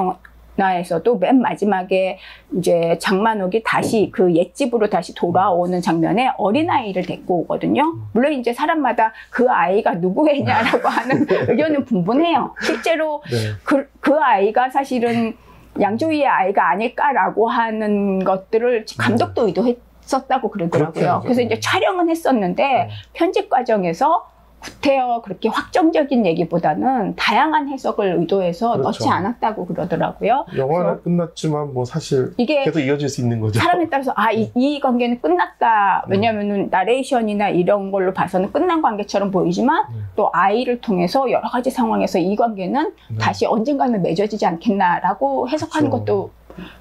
영화에서도 맨 마지막에 이제 장만옥이 다시 그 옛집으로 다시 돌아오는 장면에 어린아이를 데리고 오거든요. 물론 이제 사람마다 그 아이가 누구애냐라고 하는 의견은 분분해요. 실제로 그 아이가 사실은 양조위의 아이가 아닐까라고 하는 것들을 감독도 의도했었다고 그러더라고요. 그래서 이제 촬영은 했었는데 편집 과정에서 구태여 그렇게 확정적인 얘기보다는 다양한 해석을 의도해서 넣지 않았다고 그러더라고요. 영화는 끝났지만 뭐 사실 이게 계속 이어질 수 있는 거죠. 사람에 따라서 이 관계는 끝났다. 왜냐하면 나레이션이나 이런 걸로 봐서는 끝난 관계처럼 보이지만 또 아이를 통해서 여러 가지 상황에서 이 관계는 다시 언젠가는 맺어지지 않겠나라고 해석하는 것도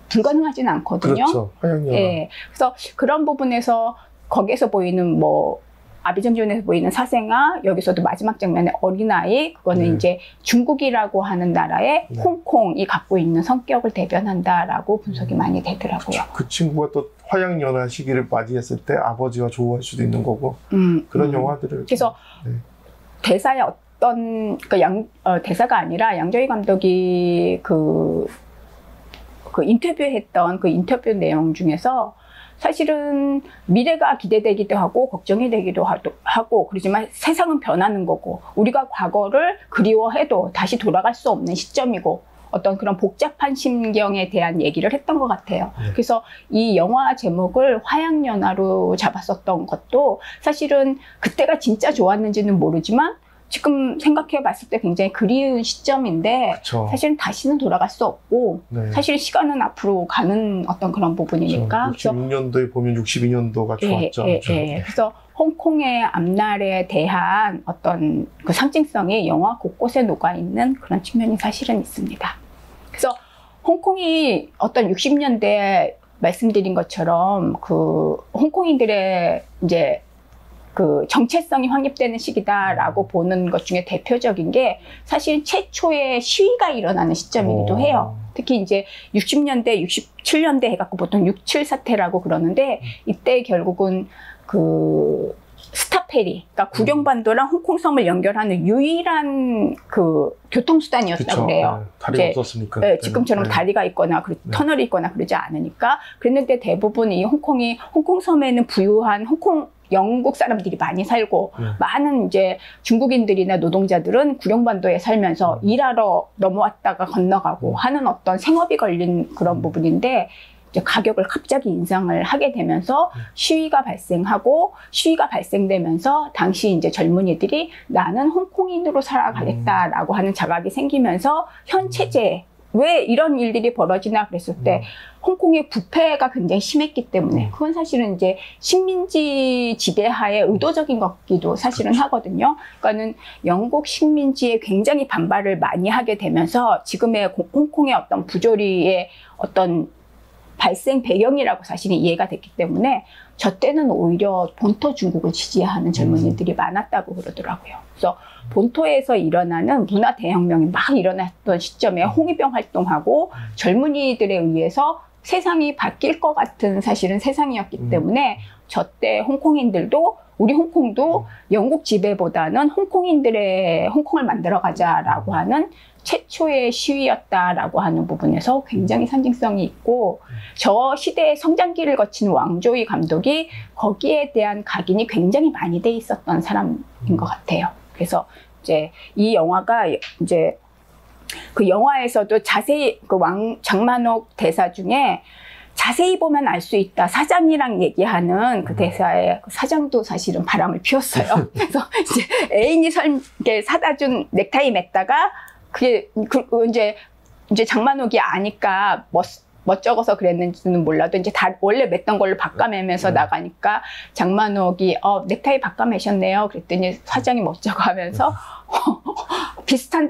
불가능하진 않거든요. 그렇죠. 화양 영화. 예. 그래서 그런 부분에서 거기에서 보이는 뭐 아비정전에서 보이는 사생아, 여기서도 마지막 장면에 어린아이, 그거는 이제 중국이라고 하는 나라의 홍콩이 갖고 있는 성격을 대변한다라고 분석이 많이 되더라고요. 그 친구가 또 화양 연화 시기를 맞이했을 때 아버지와 조우할 수도 있는 거고 그런 영화들을 그래서 대사의 어떤 대사가 아니라 양조위 감독이 그 인터뷰했던 그 인터뷰 내용 중에서 사실은 미래가 기대되기도 하고 걱정이 되기도 하고 그러지만 세상은 변하는 거고 우리가 과거를 그리워해도 다시 돌아갈 수 없는 시점이고 어떤 그런 복잡한 심경에 대한 얘기를 했던 것 같아요. 그래서 이 영화 제목을 화양연화로 잡았었던 것도 사실은 그때가 진짜 좋았는지는 모르지만 지금 생각해 봤을 때 굉장히 그리운 시점인데 사실은 다시는 돌아갈 수 없고 사실 시간은 앞으로 가는 어떤 그런 부분이니까 66년도에 보면 62년도가 좋았죠. 그래서 홍콩의 앞날에 대한 어떤 그 상징성이 영화 곳곳에 녹아있는 그런 측면이 사실은 있습니다. 그래서 홍콩이 어떤 60년대 말씀드린 것처럼 그 홍콩인들의 이제 그 정체성이 확립되는 시기다라고 보는 것 중에 대표적인 게 사실 최초의 시위가 일어나는 시점이기도 해요. 특히 이제 60년대, 67년대 해갖고 보통 67 사태라고 그러는데 이때 결국은 그 스타페리, 그러니까 구룡반도랑 홍콩섬을 연결하는 유일한 그 교통수단이었다고 그래요. 네, 다리가 없었으니까. 네, 지금처럼 네. 다리가 있거나 터널이 있거나 그러지 않으니까. 그랬는데 대부분 이 홍콩섬에는 부유한 영국 사람들이 많이 살고 많은 이제 중국인들이나 노동자들은 구룡반도에 살면서 일하러 넘어왔다가 건너가고 하는 어떤 생업이 걸린 그런 부분인데 이제 가격을 갑자기 인상을 하게 되면서 시위가 발생되면서 당시 이제 젊은이들이 나는 홍콩인으로 살아가겠다라고 하는 자각이 생기면서 현 체제 왜 이런 일들이 벌어지나 그랬을 때 홍콩의 부패가 굉장히 심했기 때문에 그건 사실은 이제 식민지 지배하에 의도적인 것기도 사실은 하거든요. 그러니까는 영국 식민지에 굉장히 반발을 많이 하게 되면서 지금의 홍콩의 어떤 부조리의 어떤 발생 배경이라고 사실은 이해가 됐기 때문에 저 때는 오히려 본토 중국을 지지하는 젊은이들이 많았다고 그러더라고요. 그래서 본토에서 일어나는 문화 대혁명이 막 일어났던 시점에 홍위병 활동하고 젊은이들에 의해서 세상이 바뀔 것 같은 사실은 세상이었기 때문에 저 때 홍콩인들도 우리 홍콩도 영국 지배보다는 홍콩을 만들어 가자라고 하는 최초의 시위였다라고 하는 부분에서 굉장히 상징성이 있고 저 시대의 성장기를 거친 왕조이 감독이 거기에 대한 각인이 굉장히 많이 돼 있었던 사람인 것 같아요. 그래서 이제 이 영화가 이제 그 영화에서도 자세히 그 장만옥 대사 중에 자세히 보면 알 수 있다. 사장이랑 얘기하는 그 대사에 사장도 사실은 바람을 피웠어요. 그래서 이제 애인이 사다 준 넥타이 맸다가 그게 이제 장만옥이 아니까 멋쩍어서 그랬는지는 몰라도 이제 원래 맸던 걸로 바꿔매면서 나가니까 장만옥이 넥타이 바꿔매셨네요. 그랬더니 사장이 멋쩍어 하면서 비슷한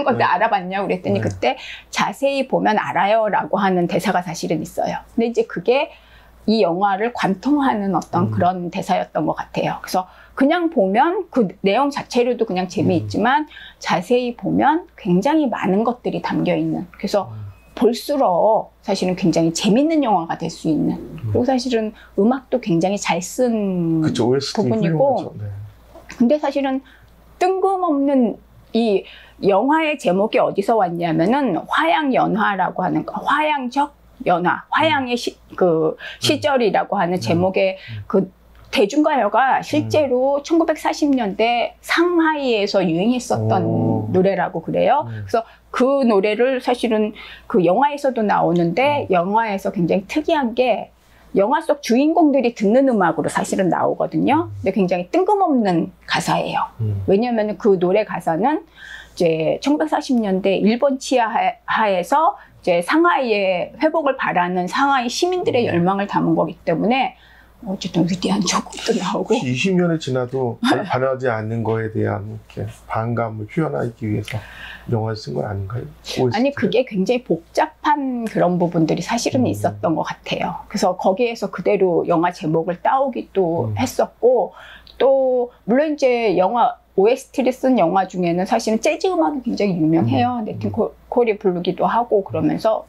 건데 알아봤냐고 그랬더니 그때 자세히 보면 알아요라고 하는 대사가 사실은 있어요. 근데 이제 그게 이 영화를 관통하는 어떤 그런 대사였던 것 같아요. 그래서 그냥 보면 그 내용 자체로도 그냥 재미있지만 자세히 보면 굉장히 많은 것들이 담겨 있는, 그래서 볼수록 사실은 굉장히 재밌는 영화가 될 수 있는, 그리고 사실은 음악도 굉장히 잘 쓴 부분이고, 네. 근데 사실은 뜬금없는 이 영화의 제목이 어디서 왔냐면은 화양연화라고 하는 거, 화양적 연화, 화양의 시절이라고 하는 제목의 그 대중가요가 실제로 1940년대 상하이에서 유행했었던 노래라고 그래요. 그래서 그 노래를 사실은 그 영화에서도 나오는데 영화에서 굉장히 특이한 게 영화 속 주인공들이 듣는 음악으로 사실은 나오거든요. 근데 굉장히 뜬금없는 가사예요. 왜냐하면 그 노래 가사는 이제 1940년대 일본 치하하에서 이제 상하이의 회복을 바라는 상하이 시민들의 열망을 담은 거기 때문에 어쨌든 위대한 조곡도 나오고 20년이 지나도 반하지 않는 거에 대한 이렇게 반감을 표현하기 위해서 영화를 쓴 건 아닌가요? 아니 그게 굉장히 복잡한 그런 부분들이 사실은 있었던 것 같아요. 그래서 거기에서 그대로 영화 제목을 따오기도 했었고, 또 물론 이제 영화 OST를 쓴 영화 중에는 사실은 재즈 음악이 굉장히 유명해요. 네틴 콜이 부르기도 하고 그러면서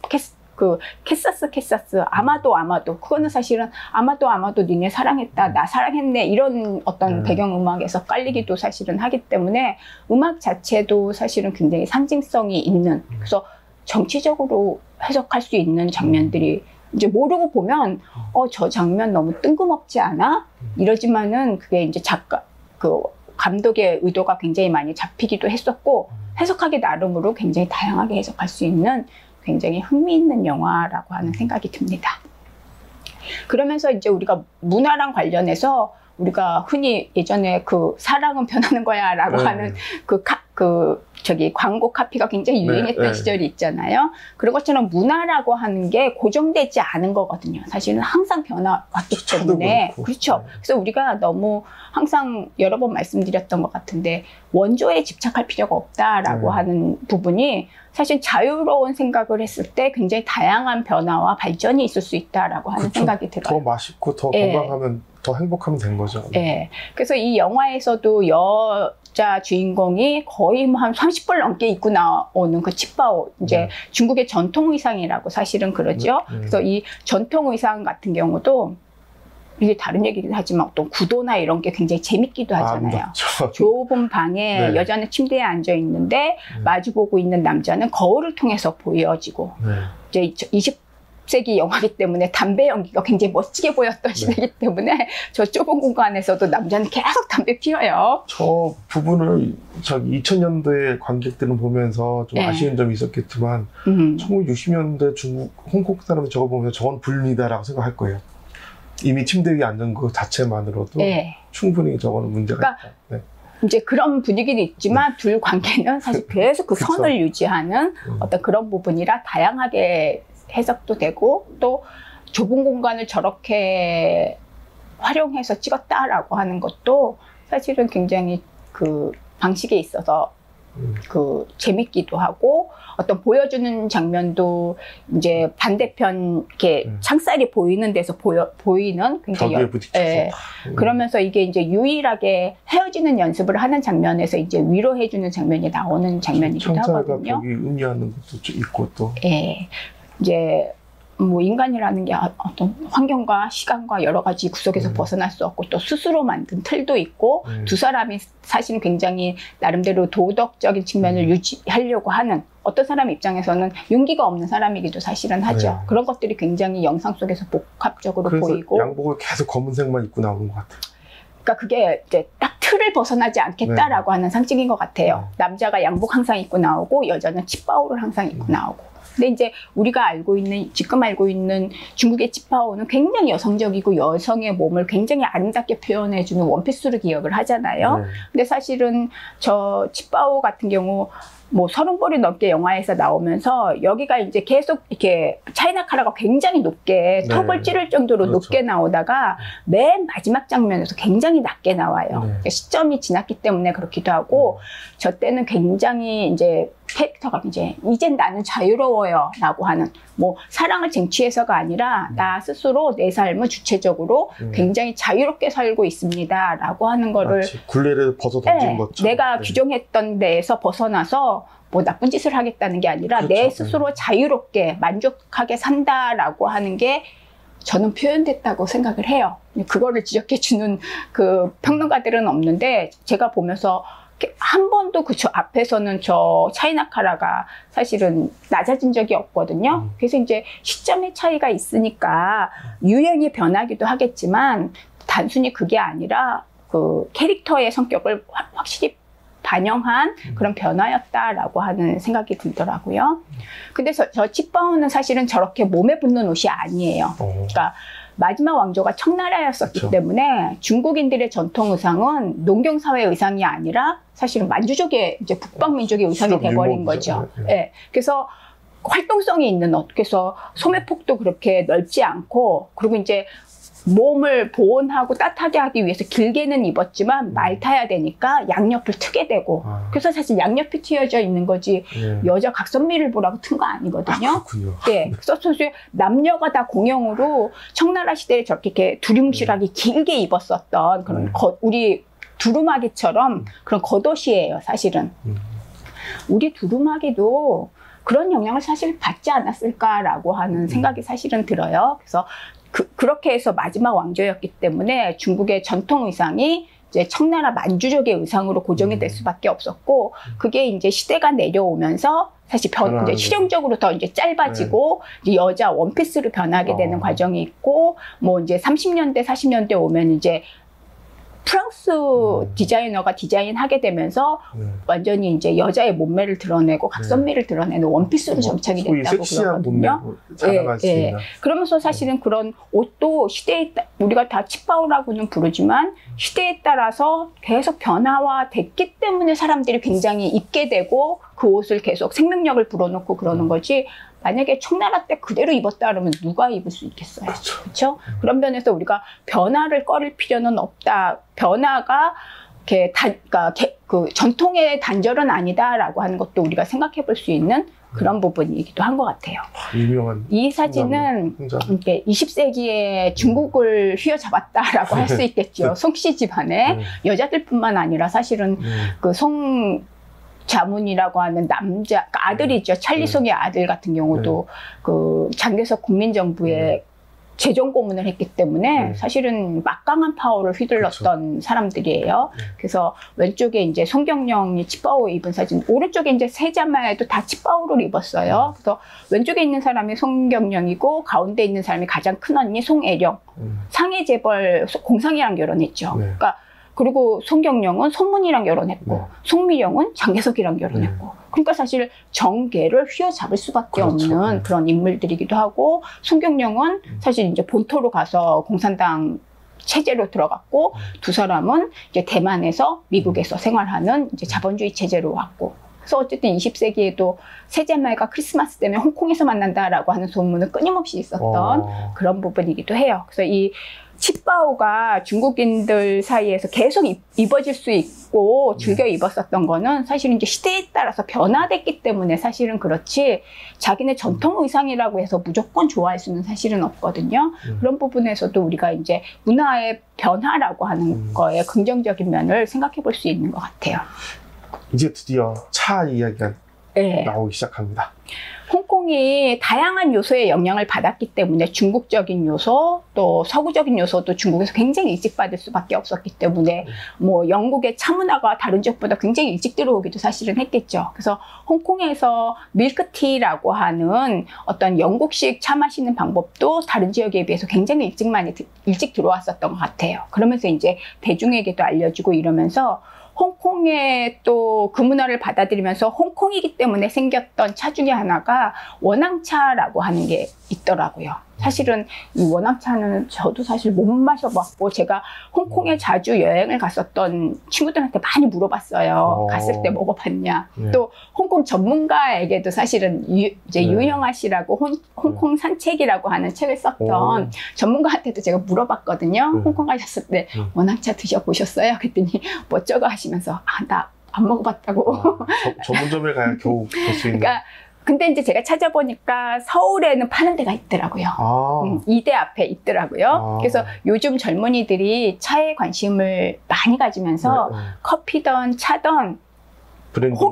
캐사스 아마도 그거는 사실은 아마도 니네 사랑했다 나 사랑했네 이런 어떤 배경음악에서 깔리기도 사실은 하기 때문에 음악 자체도 사실은 굉장히 상징성이 있는, 그래서 정치적으로 해석할 수 있는 장면들이 이제 모르고 보면 저 장면 너무 뜬금없지 않아? 이러지만은 그게 이제 감독의 의도가 굉장히 많이 잡히기도 했었고 해석하기 나름으로 굉장히 다양하게 해석할 수 있는 굉장히 흥미있는 영화라고 하는 생각이 듭니다. 그러면서 이제 우리가 문화랑 관련해서 우리가 흔히 예전에 그 사랑은 변하는 거야 라고 하는 광고 카피가 굉장히 유행했던 시절이 있잖아요. 그런 것처럼 문화라고 하는 게 고정되지 않은 거거든요. 사실은 항상 변화왔기 때문에. 그렇죠. 그래서 우리가 너무 항상 여러 번 말씀드렸던 것 같은데 원조에 집착할 필요가 없다라고 하는 부분이 사실 자유로운 생각을 했을 때 굉장히 다양한 변화와 발전이 있을 수 있다라고 하는 생각이 들어요. 더 맛있고 더 건강하면 더 행복하면 된 거죠. 예. 그래서 이 영화에서도 여자 주인공이 거의 뭐 한 30벌 넘게 입고 나오는 그 치바오, 이제 중국의 전통 의상이라고 사실은 그러죠. 그래서 이 전통 의상 같은 경우도 이게 다른 얘기긴 하지만 어떤 구도나 이런 게 굉장히 재밌기도 하잖아요. 좁은 방에 네. 여자는 침대에 앉아 있는데 마주보고 있는 남자는 거울을 통해서 보여지고 이제 20세기 영화이기 때문에 담배 연기가 굉장히 멋지게 보였던 시대이기 때문에 저 좁은 공간에서도 남자는 계속 담배 피워요. 저 부분을 2000년대 관객들은 보면서 좀 네. 아쉬운 점이 있었겠지만 1960년대 중국, 홍콩 사람이 저거 보면서 저건 불미다라고 생각할 거예요. 이미 침대 위에 앉은 것 자체만으로도 네. 충분히 저거는 문제가 그러니까 있다. 네. 이제 그런 분위기도 있지만 둘 관계는 사실 계속 그 그쵸. 선을 유지하는 어떤 그런 부분이라 다양하게 해석도 되고 또 좁은 공간을 저렇게 활용해서 찍었다라고 하는 것도 사실은 굉장히 그 방식에 있어서 그 재밌기도 하고 어떤 보여주는 장면도 이제 반대편 이렇게 창살이 보이는 데서 보이는 굉장히 벽에 부딪혀서 예. 그러면서 이게 이제 유일하게 헤어지는 연습을 하는 장면에서 이제 위로해주는 장면이 나오는 장면이기도 청자가 하거든요. 벽이 의미하는 것도 좀 있고 또 예. 이제 뭐 인간이라는 게 어떤 환경과 시간과 여러 가지 구석에서 벗어날 수 없고 또 스스로 만든 틀도 있고 두 사람이 사실은 굉장히 나름대로 도덕적인 측면을 유지하려고 하는 어떤 사람 입장에서는 용기가 없는 사람이기도 사실은 하죠. 네. 그런 것들이 굉장히 영상 속에서 복합적으로 그래서 보이고 양복을 계속 검은색만 입고 나오는 것 같아요. 그러니까 그게 이제 딱 틀을 벗어나지 않겠다라고 하는 상징인 것 같아요. 남자가 양복 항상 입고 나오고 여자는 치바오를 항상 입고 나오고. 근데 이제 우리가 지금 알고 있는 중국의 치파오는 굉장히 여성적이고 여성의 몸을 굉장히 아름답게 표현해주는 원피스로 기억을 하잖아요. 근데 사실은 저 치파오 같은 경우 뭐 30벌이 넘게 영화에서 나오면서 여기가 이제 계속 이렇게 차이나 카라가 굉장히 높게 턱을 찌를 정도로 높게 나오다가 맨 마지막 장면에서 굉장히 낮게 나와요. 시점이 지났기 때문에 그렇기도 하고 저 때는 굉장히 이제 캐릭터가 이젠 나는 자유로워요 라고 하는 뭐 사랑을 쟁취해서가 아니라 나 스스로 내 삶을 주체적으로 굉장히 자유롭게 살고 있습니다 라고 하는 거를 굴레를 벗어 던진 것처럼 내가 규정했던 데에서 벗어나서 뭐 나쁜 짓을 하겠다는 게 아니라 그렇죠. 내 스스로 자유롭게 만족하게 산다라고 하는 게 저는 표현됐다고 생각을 해요. 그거를 지적해주는 그 평론가들은 없는데 제가 보면서 한 번도 저 앞에서는 저 차이나 카라가 사실은 낮아진 적이 없거든요. 그래서 이제 시점의 차이가 있으니까 유행이 변하기도 하겠지만 단순히 그게 아니라 그 캐릭터의 성격을 확실히 반영한 그런 변화였다라고 하는 생각이 들더라고요. 근데 저 치바오는 사실은 저렇게 몸에 붙는 옷이 아니에요. 그러니까 마지막 왕조가 청나라였었기 때문에 중국인들의 전통 의상은 농경사회 의상이 아니라 사실은 만주족의 이제 북방민족의 의상이 돼버린 거죠. 예. 그래서 활동성이 있는 옷. 그래서 소매폭도 그렇게 넓지 않고 그리고 이제 몸을 보온하고 따뜻하게 하기 위해서 길게는 입었지만 말 타야 되니까 양옆을 트게 되고 그래서 사실 양옆이 튀어져 있는 거지 여자 각선미를 보라고 튼 거 아니거든요. 네, 그래서 사실 남녀가 다 공용으로 청나라 시대에 저렇게 이렇게 두리뭉실하게 길게 입었었던 그런 우리 두루마기처럼 그런 겉옷이에요, 사실은. 우리 두루마기도 그런 영향을 사실 받지 않았을까라고 하는 생각이 사실은 들어요. 그래서 그렇게 해서 마지막 왕조였기 때문에 중국의 전통 의상이 이제 청나라 만주족의 의상으로 고정이 될 수밖에 없었고 그게 이제 시대가 내려오면서 사실 이제 실용적으로 더 이제 짧아지고 이제 여자 원피스로 변하게 되는 과정이 있고 뭐 이제 30년대 40년대 오면 이제 프랑스 디자이너가 디자인하게 되면서 완전히 이제 여자의 몸매를 드러내고 각선미를 드러내는 원피스로 정착이 됐다고 그러거든요. 예. 그러면서 사실은 그런 옷도 시대에 우리가 다 치파오라고는 부르지만 시대에 따라서 계속 변화와 됐기 때문에 사람들이 굉장히 입게 되고 그 옷을 계속 생명력을 불어넣고 그러는 거지. 만약에 청나라 때 그대로 입었다 그러면 누가 입을 수 있겠어요? 그렇죠? 그런 면에서 우리가 변화를 꺼릴 필요는 없다. 변화가 그러니까 그 전통의 단절은 아니다라고 하는 것도 우리가 생각해 볼 수 있는 그런 부분이기도 한 것 같아요. 유명한 이 사진은 혼자. 이렇게 20세기에 중국을 휘어잡았다라고 할 수 있겠죠. 송씨 집안에 여자들뿐만 아니라 사실은 그 송 자문이라고 하는 남자 아들이죠. 찰리 송의 아들 같은 경우도 그 장개석 국민정부에 재정 고문을 했기 때문에 사실은 막강한 파워를 휘둘렀던 사람들이에요. 그래서 왼쪽에 이제 송경영이 치파오 입은 사진, 오른쪽에 이제 세 자매도 다 치파오를 입었어요. 그래서 왼쪽에 있는 사람이 송경영이고 가운데 있는 사람이 가장 큰 언니 송애령, 상해 재벌 공상이랑 결혼했죠. 그러니까 그리고 송경영은 송문이랑 결혼했고 송미령은 장개석이랑 결혼했고 그러니까 사실 정계를 휘어잡을 수밖에 없는 그런 인물들이기도 하고 송경영은 사실 이제 본토로 가서 공산당 체제로 들어갔고 두 사람은 이제 대만에서 미국에서 생활하는 이제 자본주의 체제로 왔고 그래서 어쨌든 20세기에도 세자매가 크리스마스 때문에 홍콩에서 만난다라고 하는 소문은 끊임없이 있었던 그런 부분이기도 해요. 그래서 이 치파오가 중국인들 사이에서 계속 입어질 수 있고 즐겨 입었었던 거는 사실은 이제 시대에 따라서 변화됐기 때문에 사실은 그렇지 자기네 전통 의상이라고 해서 무조건 좋아할 수는 사실은 없거든요. 그런 부분에서도 우리가 이제 문화의 변화라고 하는 거에 긍정적인 면을 생각해 볼 수 있는 것 같아요. 이제 드디어 차 이야기가 나오기 시작합니다. 홍콩이 다양한 요소의 영향을 받았기 때문에 중국적인 요소 또 서구적인 요소도 중국에서 굉장히 일찍 받을 수밖에 없었기 때문에 뭐 영국의 차 문화가 다른 지역보다 굉장히 일찍 들어오기도 사실은 했겠죠. 그래서 홍콩에서 밀크티라고 하는 어떤 영국식 차 마시는 방법도 다른 지역에 비해서 굉장히 일찍 들어왔었던 것 같아요. 그러면서 이제 대중에게도 알려지고 이러면서 홍콩에 또 그 문화를 받아들이면서 홍콩이기 때문에 생겼던 차 중에 하나가 원앙차라고 하는 게 있더라고요. 사실은 이 원앙차는 저도 사실 못 마셔봤고 제가 홍콩에 자주 여행을 갔었던 친구들한테 많이 물어봤어요. 갔을 때 먹어봤냐. 또 홍콩 전문가에게도 사실은 이제 유영아 씨라고 홍콩 산책이라고 하는 책을 썼던 전문가한테도 제가 물어봤거든요. 홍콩 가셨을 때 원앙차 드셔보셨어요? 그랬더니 멋쩍어 하시면서 나 안 먹어봤다고. 전문점에 가야 겨우 볼 수 있는. 그러니까 근데 이제 제가 찾아보니까 서울에는 파는 데가 있더라고요. 이대 앞에 있더라고요. 그래서 요즘 젊은이들이 차에 관심을 많이 가지면서 커피든 차든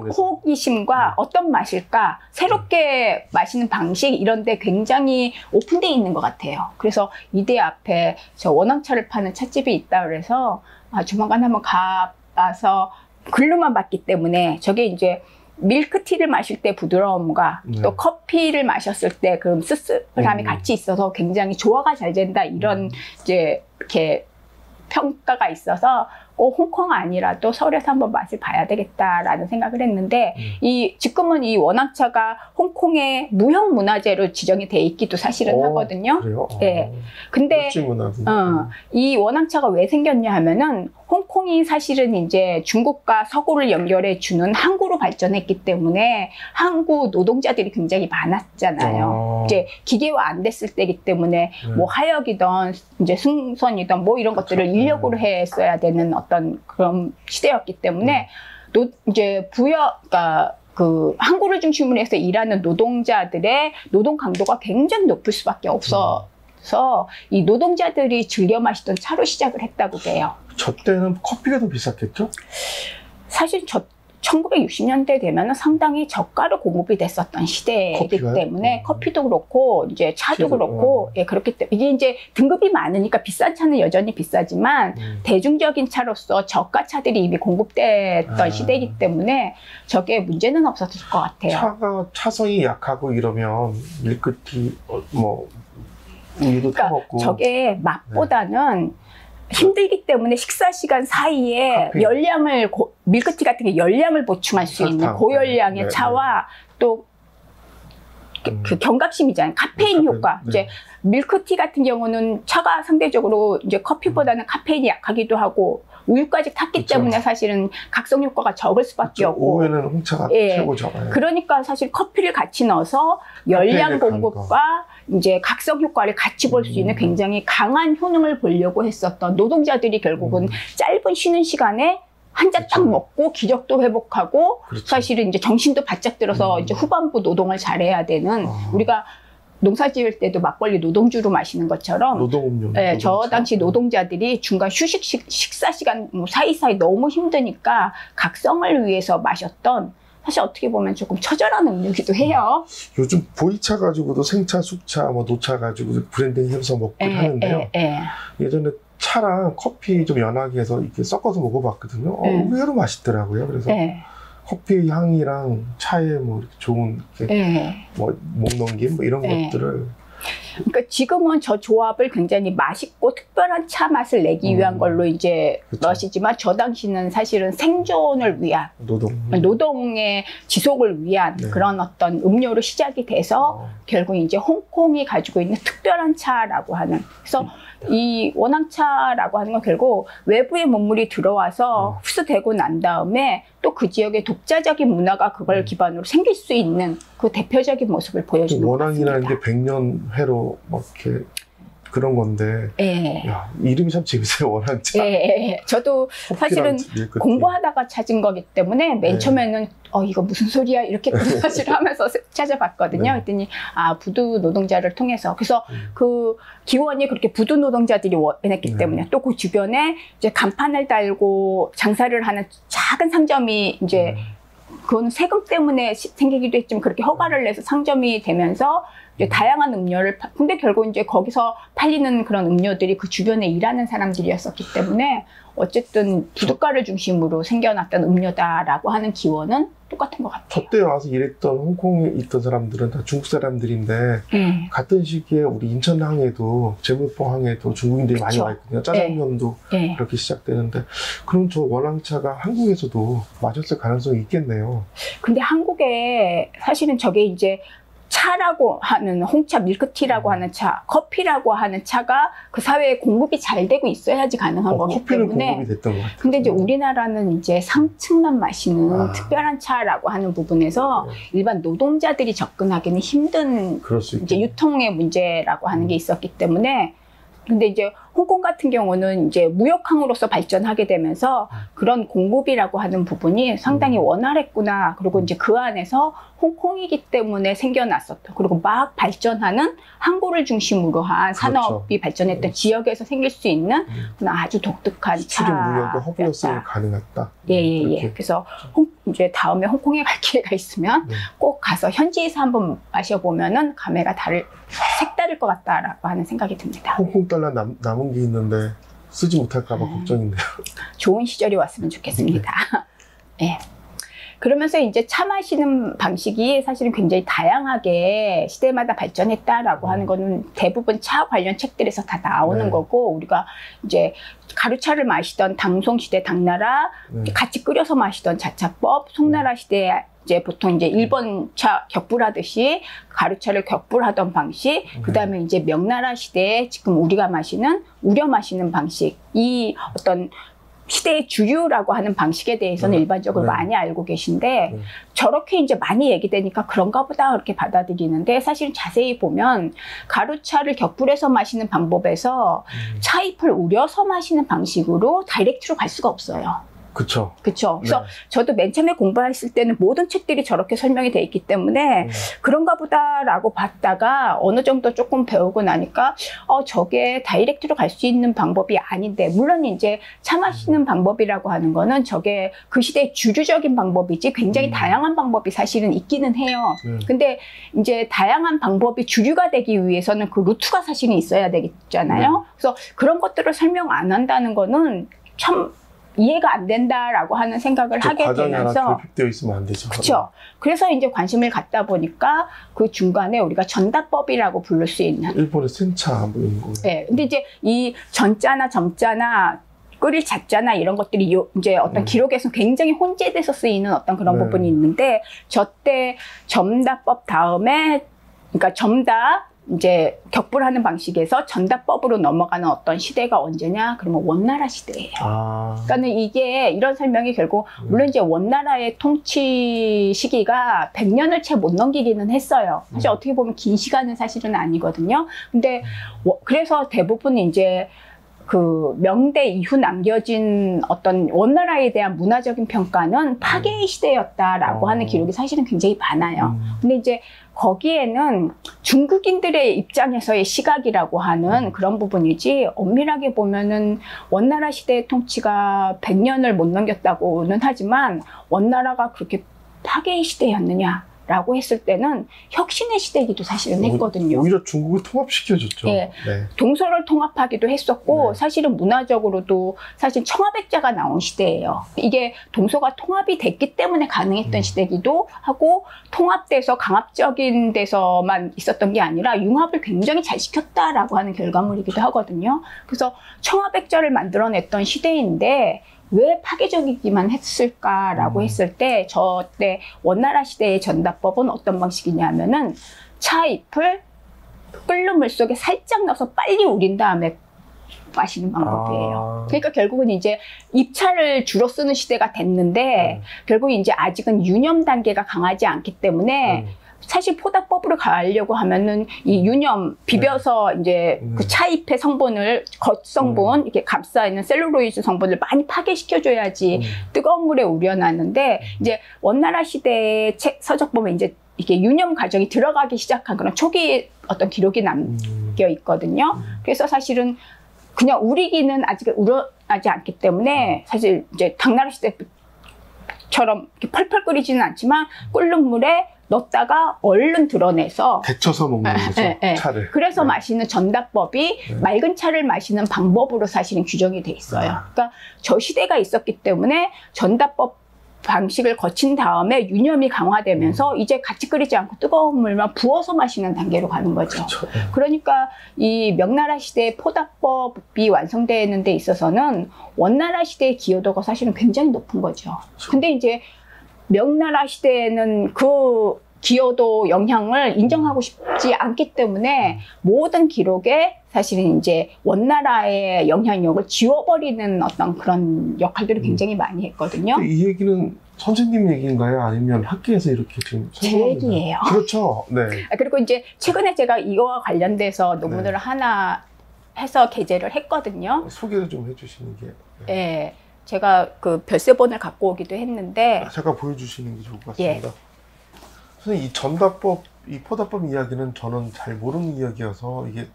호기심과 어떤 맛일까 새롭게 마시는 방식 이런 데 굉장히 오픈되어 있는 것 같아요. 그래서 이대 앞에 저 원앙차를 파는 찻집이 있다 그래서 조만간 한번 가봐서 글로만 봤기 때문에 저게 이제 밀크티를 마실 때 부드러움과 또 커피를 마셨을 때 그런 씁쓸함이 같이 있어서 굉장히 조화가 잘 된다 이런 이제 이렇게 평가가 있어서 홍콩 아니라도 서울에서 한번 맛을 봐야 되겠다라는 생각을 했는데 지금은 이 원앙차가 홍콩의 무형 문화재로 지정이 돼 있기도 사실은 하거든요. 그래요? 네. 근데 이 원앙차가 왜 생겼냐 하면은 홍콩이 사실은 이제 중국과 서구를 연결해 주는 항구로 발전했기 때문에 항구 노동자들이 굉장히 많았잖아요. 이제 기계화 안 됐을 때이기 때문에 뭐 하역이든 이제 승선이든 뭐 이런 것들을 인력으로 했어야 되는 어떤 그런 시대였기 때문에 이제 그러니까 그 항구를 중심으로 해서 일하는 노동자들의 노동 강도가 굉장히 높을 수밖에 없어서 이 노동자들이 즐겨 마시던 차로 시작을 했다고 해요. 저 때는 커피가 더 비쌌겠죠? 사실 1960년대 되면 상당히 저가로 공급이 됐었던 시대이기 때문에 커피도 그렇고 이제 차도 그렇고 그렇기 때문에 이게 이제 등급이 많으니까 비싼 차는 여전히 비싸지만 대중적인 차로서 저가 차들이 이미 공급됐던 시대이기 때문에 저게 문제는 없었을 것 같아요. 차가 차성이 약하고 이러면 밀크티 뭐 우유도 타먹고 저게 맛보다는 힘들기 때문에 식사 시간 사이에 열량을 밀크티 같은 게 열량을 보충할 수 있는 고열량의 차와 또 그 경각심이잖아요. 카페인 효과. 이제 밀크티 같은 경우는 차가 상대적으로 이제 커피보다는 카페인이 약하기도 하고 우유까지 탔기 때문에 사실은 각성 효과가 적을 수밖에 없고 오후에는 홍차가 최고죠. 그러니까 사실 커피를 같이 넣어서 열량 공급과 이제 각성 효과를 같이 볼 수 있는 굉장히 강한 효능을 보려고 했었던 노동자들이 결국은 짧은 쉬는 시간에 한 잔 딱 그렇죠. 먹고 기력도 회복하고 그렇죠. 사실은 이제 정신도 바짝 들어서 이제 후반부 노동을 잘해야 되는 우리가 농사 지을 때도 막걸리 노동주로 마시는 것처럼 노동음료. 네, 저 노동차. 당시 노동자들이 중간 식사 시간 뭐 사이사이 너무 힘드니까 각성을 위해서 마셨던 사실 어떻게 보면 조금 처절한 음료기도 해요. 요즘 보이차 가지고도 생차, 숙차, 뭐 노차 가지고 브랜딩 해서 먹긴 하는데요. 예전에 차랑 커피 좀 연하게 해서 이렇게 섞어서 먹어봤거든요. 의외로 맛있더라고요. 그래서 커피 향이랑 차에 뭐 이렇게 좋은 이렇게 뭐 목넘김 뭐 이런 것들을 그러니까 지금은 저 조합을 굉장히 맛있고 특별한 차 맛을 내기 위한 걸로 이제 그쵸. 넣으시지만 저 당시는 사실은 생존을 위한 노동의 지속을 위한 네. 그런 어떤 음료로 시작이 돼서 결국 이제 홍콩이 가지고 있는 특별한 차라고 하는 그래서 이 원앙차라고 하는 건 결국 외부의 문물이 들어와서 흡수되고 난 다음에 또 그 지역의 독자적인 문화가 그걸 기반으로 생길 수 있는 그 대표적인 모습을 보여주는 것 같습니다. 원앙이라는 게 100년 회로 막 이렇게 그런 건데 야, 이름이 참 재밌어요. 원앙차. 저도 사실은 밀크티. 공부하다가 찾은 거기 때문에 맨 처음에는 이거 무슨 소리야 이렇게 사실 하면서 찾아봤거든요. 그랬더니 부두 노동자를 통해서 그래서 그 기원이 그렇게 부두 노동자들이 원했기 때문에 또 그 주변에 이제 간판을 달고 장사를 하는 작은 상점이 이제 그건 세금 때문에 생기기도 했지만 그렇게 허가를 내서 상점이 되면서 이제 다양한 음료를 근데 결국 이제 거기서 팔리는 그런 음료들이 그 주변에 일하는 사람들이었었기 때문에 어쨌든 부둣가를 중심으로 생겨났던 음료다라고 하는 기원은 똑같은 것 같아요. 저때 와서 일했던 홍콩에 있던 사람들은 다 중국 사람들인데 같은 시기에 우리 인천항에도 제물포항에도 중국인들이 많이 와 있거든요. 짜장면도 그렇게 시작되는데 그럼 저 원앙차가 한국에서도 마셨을 가능성이 있겠네요. 근데 한국에 사실은 저게 이제 차라고 하는 홍차, 밀크티라고 하는 차, 커피라고 하는 차가 그 사회에 공급이 잘 되고 있어야지 가능한 거기 커피는 때문에. 공급이 됐던 것 같아요. 근데 이제 우리나라는 이제 상층만 마시는 특별한 차라고 하는 부분에서 일반 노동자들이 접근하기는 힘든 이제 유통의 문제라고 하는 게 있었기 때문에. 근데 이제 홍콩 같은 경우는 이제 무역항으로서 발전하게 되면서 그런 공급이라고 하는 부분이 상당히 원활했구나. 그리고 이제 그 안에서 홍콩이기 때문에 생겨났었던 그리고 막 발전하는 항구를 중심으로 한 산업이 발전했던 지역에서 생길 수 있는 그런 아주 독특한 수출입 무역의 허브였으면 가능했다. 그래서 이제 다음에 홍콩에 갈 기회가 있으면 꼭 가서 현지에서 한번 마셔보면은 감회가 색다를 것 같다라고 하는 생각이 듭니다. 홍콩 달러 남은 게 있는데 쓰지 못할까 봐 걱정인데요. 좋은 시절이 왔으면 좋겠습니다. 그러면서 이제 차 마시는 방식이 사실은 굉장히 다양하게 시대마다 발전했다라고 하는 거는 대부분 차 관련 책들에서 다 나오는 거고 우리가 이제 가루차를 마시던 당송시대 당나라 같이 끓여서 마시던 자차법 송나라 시대 이제 보통 이제 일본 차 격불하듯이 가루차를 격불하던 방식, 그 다음에 이제 명나라 시대에 지금 우리가 마시는 우려 마시는 방식, 이 어떤 시대의 주류라고 하는 방식에 대해서는 일반적으로 많이 알고 계신데 저렇게 이제 많이 얘기되니까 그런가 보다 그렇게 받아들이는데 사실 자세히 보면 가루차를 격불해서 마시는 방법에서 차잎을 우려서 마시는 방식으로 다이렉트로 갈 수가 없어요. 그쵸. 그래서 저도 맨 처음에 공부했을 때는 모든 책들이 저렇게 설명이 돼 있기 때문에 그런가 보다라고 봤다가 어느 정도 조금 배우고 나니까 저게 다이렉트로 갈 수 있는 방법이 아닌데 물론 이제 차 마시는 방법이라고 하는 거는 저게 그 시대의 주류적인 방법이지 굉장히 다양한 방법이 사실은 있기는 해요. 근데 이제 다양한 방법이 주류가 되기 위해서는 그 루트가 사실은 있어야 되겠잖아요. 그래서 그런 것들을 설명 안 한다는 거는 참 이해가 안 된다라고 하는 생각을 하게 되면서 과정이 하나 교육되어 있으면 안 되죠. 그렇죠. 그래서 이제 관심을 갖다 보니까 그 중간에 우리가 전다법이라고 부를 수 있는 일본의 센차 뭐 이런 거. 근데 이제 이 전자나 점자나 끓일 자자나 이런 것들이 이제 어떤 기록에서 굉장히 혼재돼서 쓰이는 어떤 그런 부분이 있는데 저때 점다법 다음에 그러니까 점다 이제 격불하는 방식에서 전다법으로 넘어가는 어떤 시대가 언제냐? 그러면 원나라 시대예요. 그러니까는 이게 이런 설명이 결국 물론 이제 원나라의 통치 시기가 100년을 채 못 넘기기는 했어요. 사실 어떻게 보면 긴 시간은 사실은 아니거든요. 근데 그래서 대부분 이제 그 명대 이후 남겨진 어떤 원나라에 대한 문화적인 평가는 파괴의 시대였다라고 하는 기록이 사실은 굉장히 많아요. 근데 이제 거기에는 중국인들의 입장에서의 시각이라고 하는 그런 부분이지, 엄밀하게 보면은 원나라 시대의 통치가 100년을 못 넘겼다고는 하지만 원나라가 그렇게 파괴의 시대였느냐라고 했을 때는 혁신의 시대이기도 사실은 했거든요. 오히려 중국을 통합시켜줬죠. 예. 네. 동서를 통합하기도 했었고, 네. 사실은 문화적으로도 사실 청아백자가 나온 시대예요. 이게 동서가 통합이 됐기 때문에 가능했던 시대이기도 하고, 통합돼서 강압적인 데서만 있었던 게 아니라 융합을 굉장히 잘 시켰다라고 하는 결과물이기도 하거든요. 그래서 청아백자를 만들어냈던 시대인데 왜 파괴적이기만 했을까라고 했을 때, 저때 원나라 시대의 전다법은 어떤 방식이냐면은 차잎을 끓는 물 속에 살짝 넣어서 빨리 우린 다음에 마시는 방법이에요. 그러니까 결국은 이제 입차를 주로 쓰는 시대가 됐는데 결국 이제 아직은 유념 단계가 강하지 않기 때문에 사실 포다법으로 가려고 하면은 이 유념 비벼서 이제 그 차잎의 성분을 겉성분 이렇게 감싸 있는 셀룰로이드 성분을 많이 파괴시켜줘야지 뜨거운 물에 우려놨는데, 이제 원나라 시대의 책 서적 보면 이제 이게 유념 과정이 들어가기 시작한 그런 초기 어떤 기록이 남겨 있거든요. 그래서 사실은 그냥 우리기는 아직 우려하지 않기 때문에 사실 이제 당나라 시대처럼 이렇게 펄펄 끓이지는 않지만 끓는 물에 넣었다가 얼른 드러내서 데쳐서 먹는 거죠. 차를. 그래서 마시는 전다법이 맑은 차를 마시는 방법으로 사실은 규정이 돼 있어요. 그러니까 저 시대가 있었기 때문에 전다법 방식을 거친 다음에 유념이 강화되면서 이제 같이 끓이지 않고 뜨거운 물만 부어서 마시는 단계로 가는 거죠. 그렇죠. 그러니까 이 명나라 시대의 포다법이 완성되는 데 있어서는 원나라 시대의 기여도가 사실은 굉장히 높은 거죠. 근데 이제 명나라 시대에는 그 기여도 영향을 인정하고 싶지 않기 때문에 모든 기록에 사실은 이제 원나라의 영향력을 지워버리는 어떤 그런 역할들을 굉장히 많이 했거든요. 이 얘기는 선생님 얘기인가요? 아니면 학계에서 이렇게 지금 제 얘기예요. 그렇죠. 네. 그리고 이제 최근에 제가 이거와 관련돼서 논문을 하나 해서 게재를 했거든요. 소개를 좀 해주시는 게. 네. 제가 그 별세본을 갖고 오기도 했는데 잠깐 보여주시는 게 좋을 것 같습니다. 선생님, 이 전다법, 이 포다법 이야기는 저는 잘 모르는 이야기여서 이게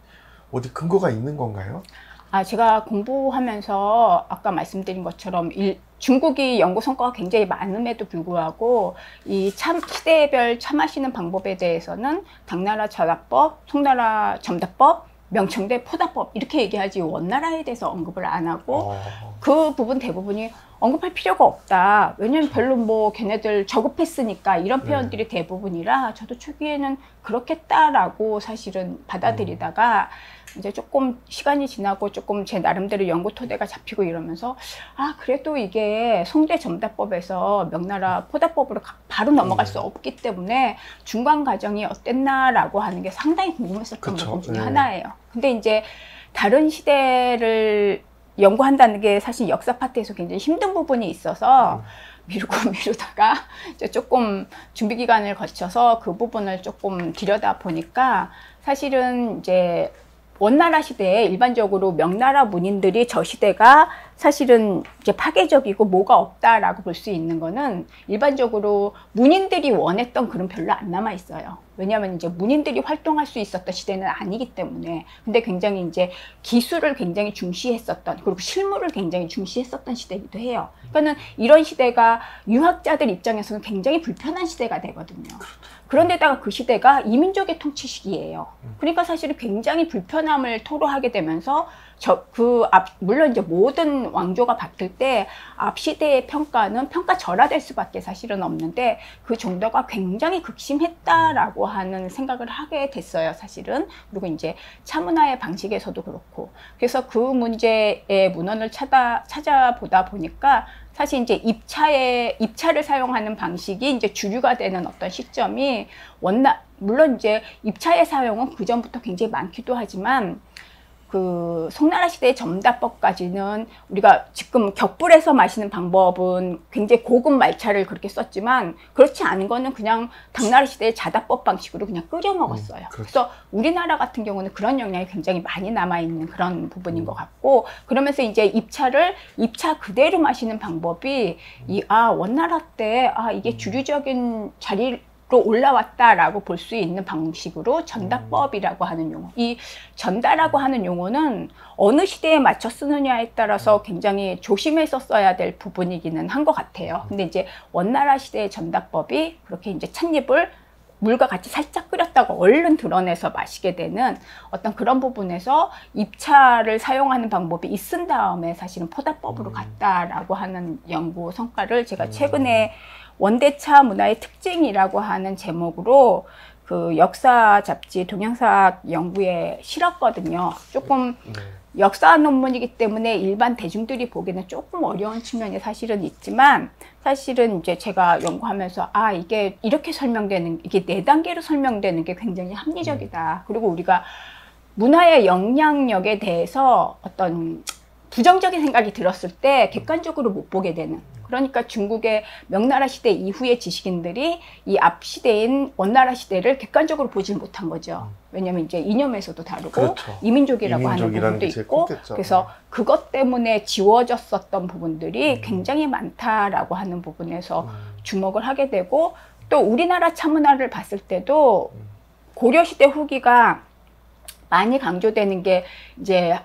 어디 근거가 있는 건가요? 제가 공부하면서 아까 말씀드린 것처럼 중국이 연구 성과가 굉장히 많음에도 불구하고 이 시대별 차 마시는 방법에 대해서는 당나라 전다법, 송나라 점다법, 명청대 포다법 이렇게 얘기하지 원나라에 대해서 언급을 안 하고 그 부분 대부분이 언급할 필요가 없다. 왜냐면 별로 뭐 걔네들 저급했으니까 이런 표현들이 대부분이라 저도 초기에는 그렇겠다라고 사실은 받아들이다가 이제 조금 시간이 지나고 조금 제 나름대로 연구 토대가 잡히고 이러면서 그래도 이게 송대 점다법에서 명나라 포다법으로 바로 넘어갈 수 없기 때문에 중간 과정이 어땠나라고 하는 게 상당히 궁금했었던 부분 중에 하나예요. 근데 이제 다른 시대를 연구한다는 게 사실 역사 파트에서 굉장히 힘든 부분이 있어서 미루다가 이제 조금 준비 기간을 거쳐서 그 부분을 조금 들여다 보니까 사실은 이제 원나라 시대에 일반적으로 명나라 문인들이 저 시대가 사실은 이제 파괴적이고 뭐가 없다라고 볼 수 있는 거는 일반적으로 문인들이 원했던 글은 별로 안 남아 있어요. 왜냐하면 이제 문인들이 활동할 수 있었던 시대는 아니기 때문에. 근데 굉장히 이제 기술을 굉장히 중시했었던, 그리고 실물을 굉장히 중시했었던 시대이기도 해요. 그러니까는 이런 시대가 유학자들 입장에서는 굉장히 불편한 시대가 되거든요. 그런데다가 그 시대가 이민족의 통치 시기예요. 그러니까 사실은 굉장히 불편함을 토로하게 되면서 물론 이제 모든 왕조가 바뀔 때 앞 시대의 평가는 평가절하될 수밖에 사실은 없는데 그 정도가 굉장히 극심했다라고 하는 생각을 하게 됐어요, 사실은. 그리고 이제 차문화의 방식에서도 그렇고. 그래서 그 문제의 문헌을 찾아보다 보니까 사실 이제 입차를 사용하는 방식이 이제 주류가 되는 어떤 시점이 물론 이제 입차의 사용은 그 전부터 굉장히 많기도 하지만 그 송나라 시대의 점다법까지는 우리가 지금 격불해서 마시는 방법은 굉장히 고급 말차를 그렇게 썼지만 그렇지 않은 거는 그냥 당나라 시대의 자다법 방식으로 그냥 끓여 먹었어요. 그렇죠. 그래서 우리나라 같은 경우는 그런 영향이 굉장히 많이 남아있는 그런 부분인 것 같고, 그러면서 이제 입차 그대로 마시는 방법이 원나라 때 이게 주류적인 자리로 올라왔다라고 볼 수 있는 방식으로 전다법이라고 하는 용어. 이 전다라고 하는 용어는 어느 시대에 맞춰 쓰느냐에 따라서 굉장히 조심해서 써야 될 부분이기는 한 것 같아요. 근데 이제 원나라 시대의 전다법이 그렇게 이제 찻잎을 물과 같이 살짝 끓였다가 얼른 드러내서 마시게 되는 어떤 그런 부분에서 입차를 사용하는 방법이 있은 다음에 사실은 포다법으로 갔다라고 하는 연구 성과를 제가 최근에 원대차 문화의 특징이라고 하는 제목으로 그 역사 잡지 동양사학 연구에 실었거든요. 조금 역사 논문이기 때문에 일반 대중들이 보기에는 조금 어려운 측면이 사실은 있지만, 사실은 이제 제가 연구하면서 이게 이렇게 설명되는, 이게 4단계로 설명되는 게 굉장히 합리적이다. 그리고 우리가 문화의 영향력에 대해서 어떤 부정적인 생각이 들었을 때 객관적으로 못 보게 되는, 그러니까 중국의 명나라 시대 이후의 지식인들이 이 앞 시대인 원나라 시대를 객관적으로 보질 못한 거죠. 왜냐하면 이제 이념에서도 다르고 그렇죠. 이민족이라고 하는 부분도 있고, 그래서 그것 때문에 지워졌었던 부분들이 굉장히 많다라고 하는 부분에서 주목을 하게 되고, 또 우리나라 차문화를 봤을 때도 고려시대 후기가 많이 강조되는 게 이제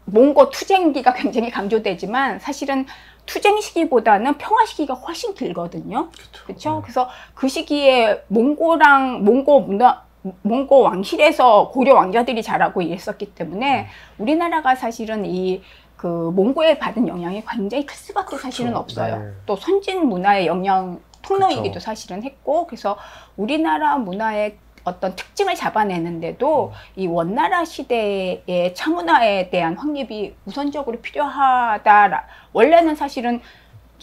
몽고 투쟁기가 굉장히 강조되지만 사실은 투쟁 시기보다는 평화 시기가 훨씬 길거든요. 그렇죠? 그래서 그 시기에 몽고 왕실에서 고려 왕자들이 자라고 이랬었기 때문에 우리나라가 사실은 이 그 몽고에 받은 영향이 굉장히 클 수밖에 사실은 없어요. 네. 또 선진 문화의 영향 통로이기도 그쵸. 사실은 했고, 그래서 우리나라 문화의 어떤 특징을 잡아내는데도 이 원나라 시대의 차문화에 대한 확립이 우선적으로 필요하다. 원래는 사실은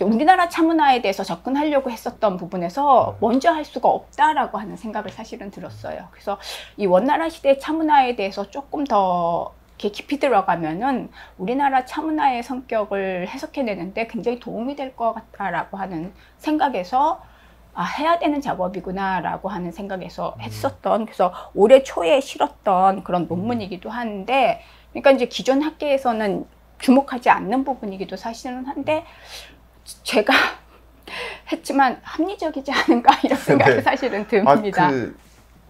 우리나라 차문화에 대해서 접근하려고 했었던 부분에서 먼저 할 수가 없다라고 하는 생각을 사실은 들었어요. 그래서 이 원나라 시대 차문화에 대해서 조금 더 이렇게 깊이 들어가면은 우리나라 차문화의 성격을 해석해내는데 굉장히 도움이 될 것 같다라고 하는 생각에서 해야 되는 작업이구나라고 하는 생각에서 했었던, 그래서 올해 초에 실었던 그런 논문이기도 한데, 그러니까 이제 기존 학계에서는 주목하지 않는 부분이기도 사실은 한데, 제가 했지만 합리적이지 않은가 이런 생각이 네. 사실은 듭니다.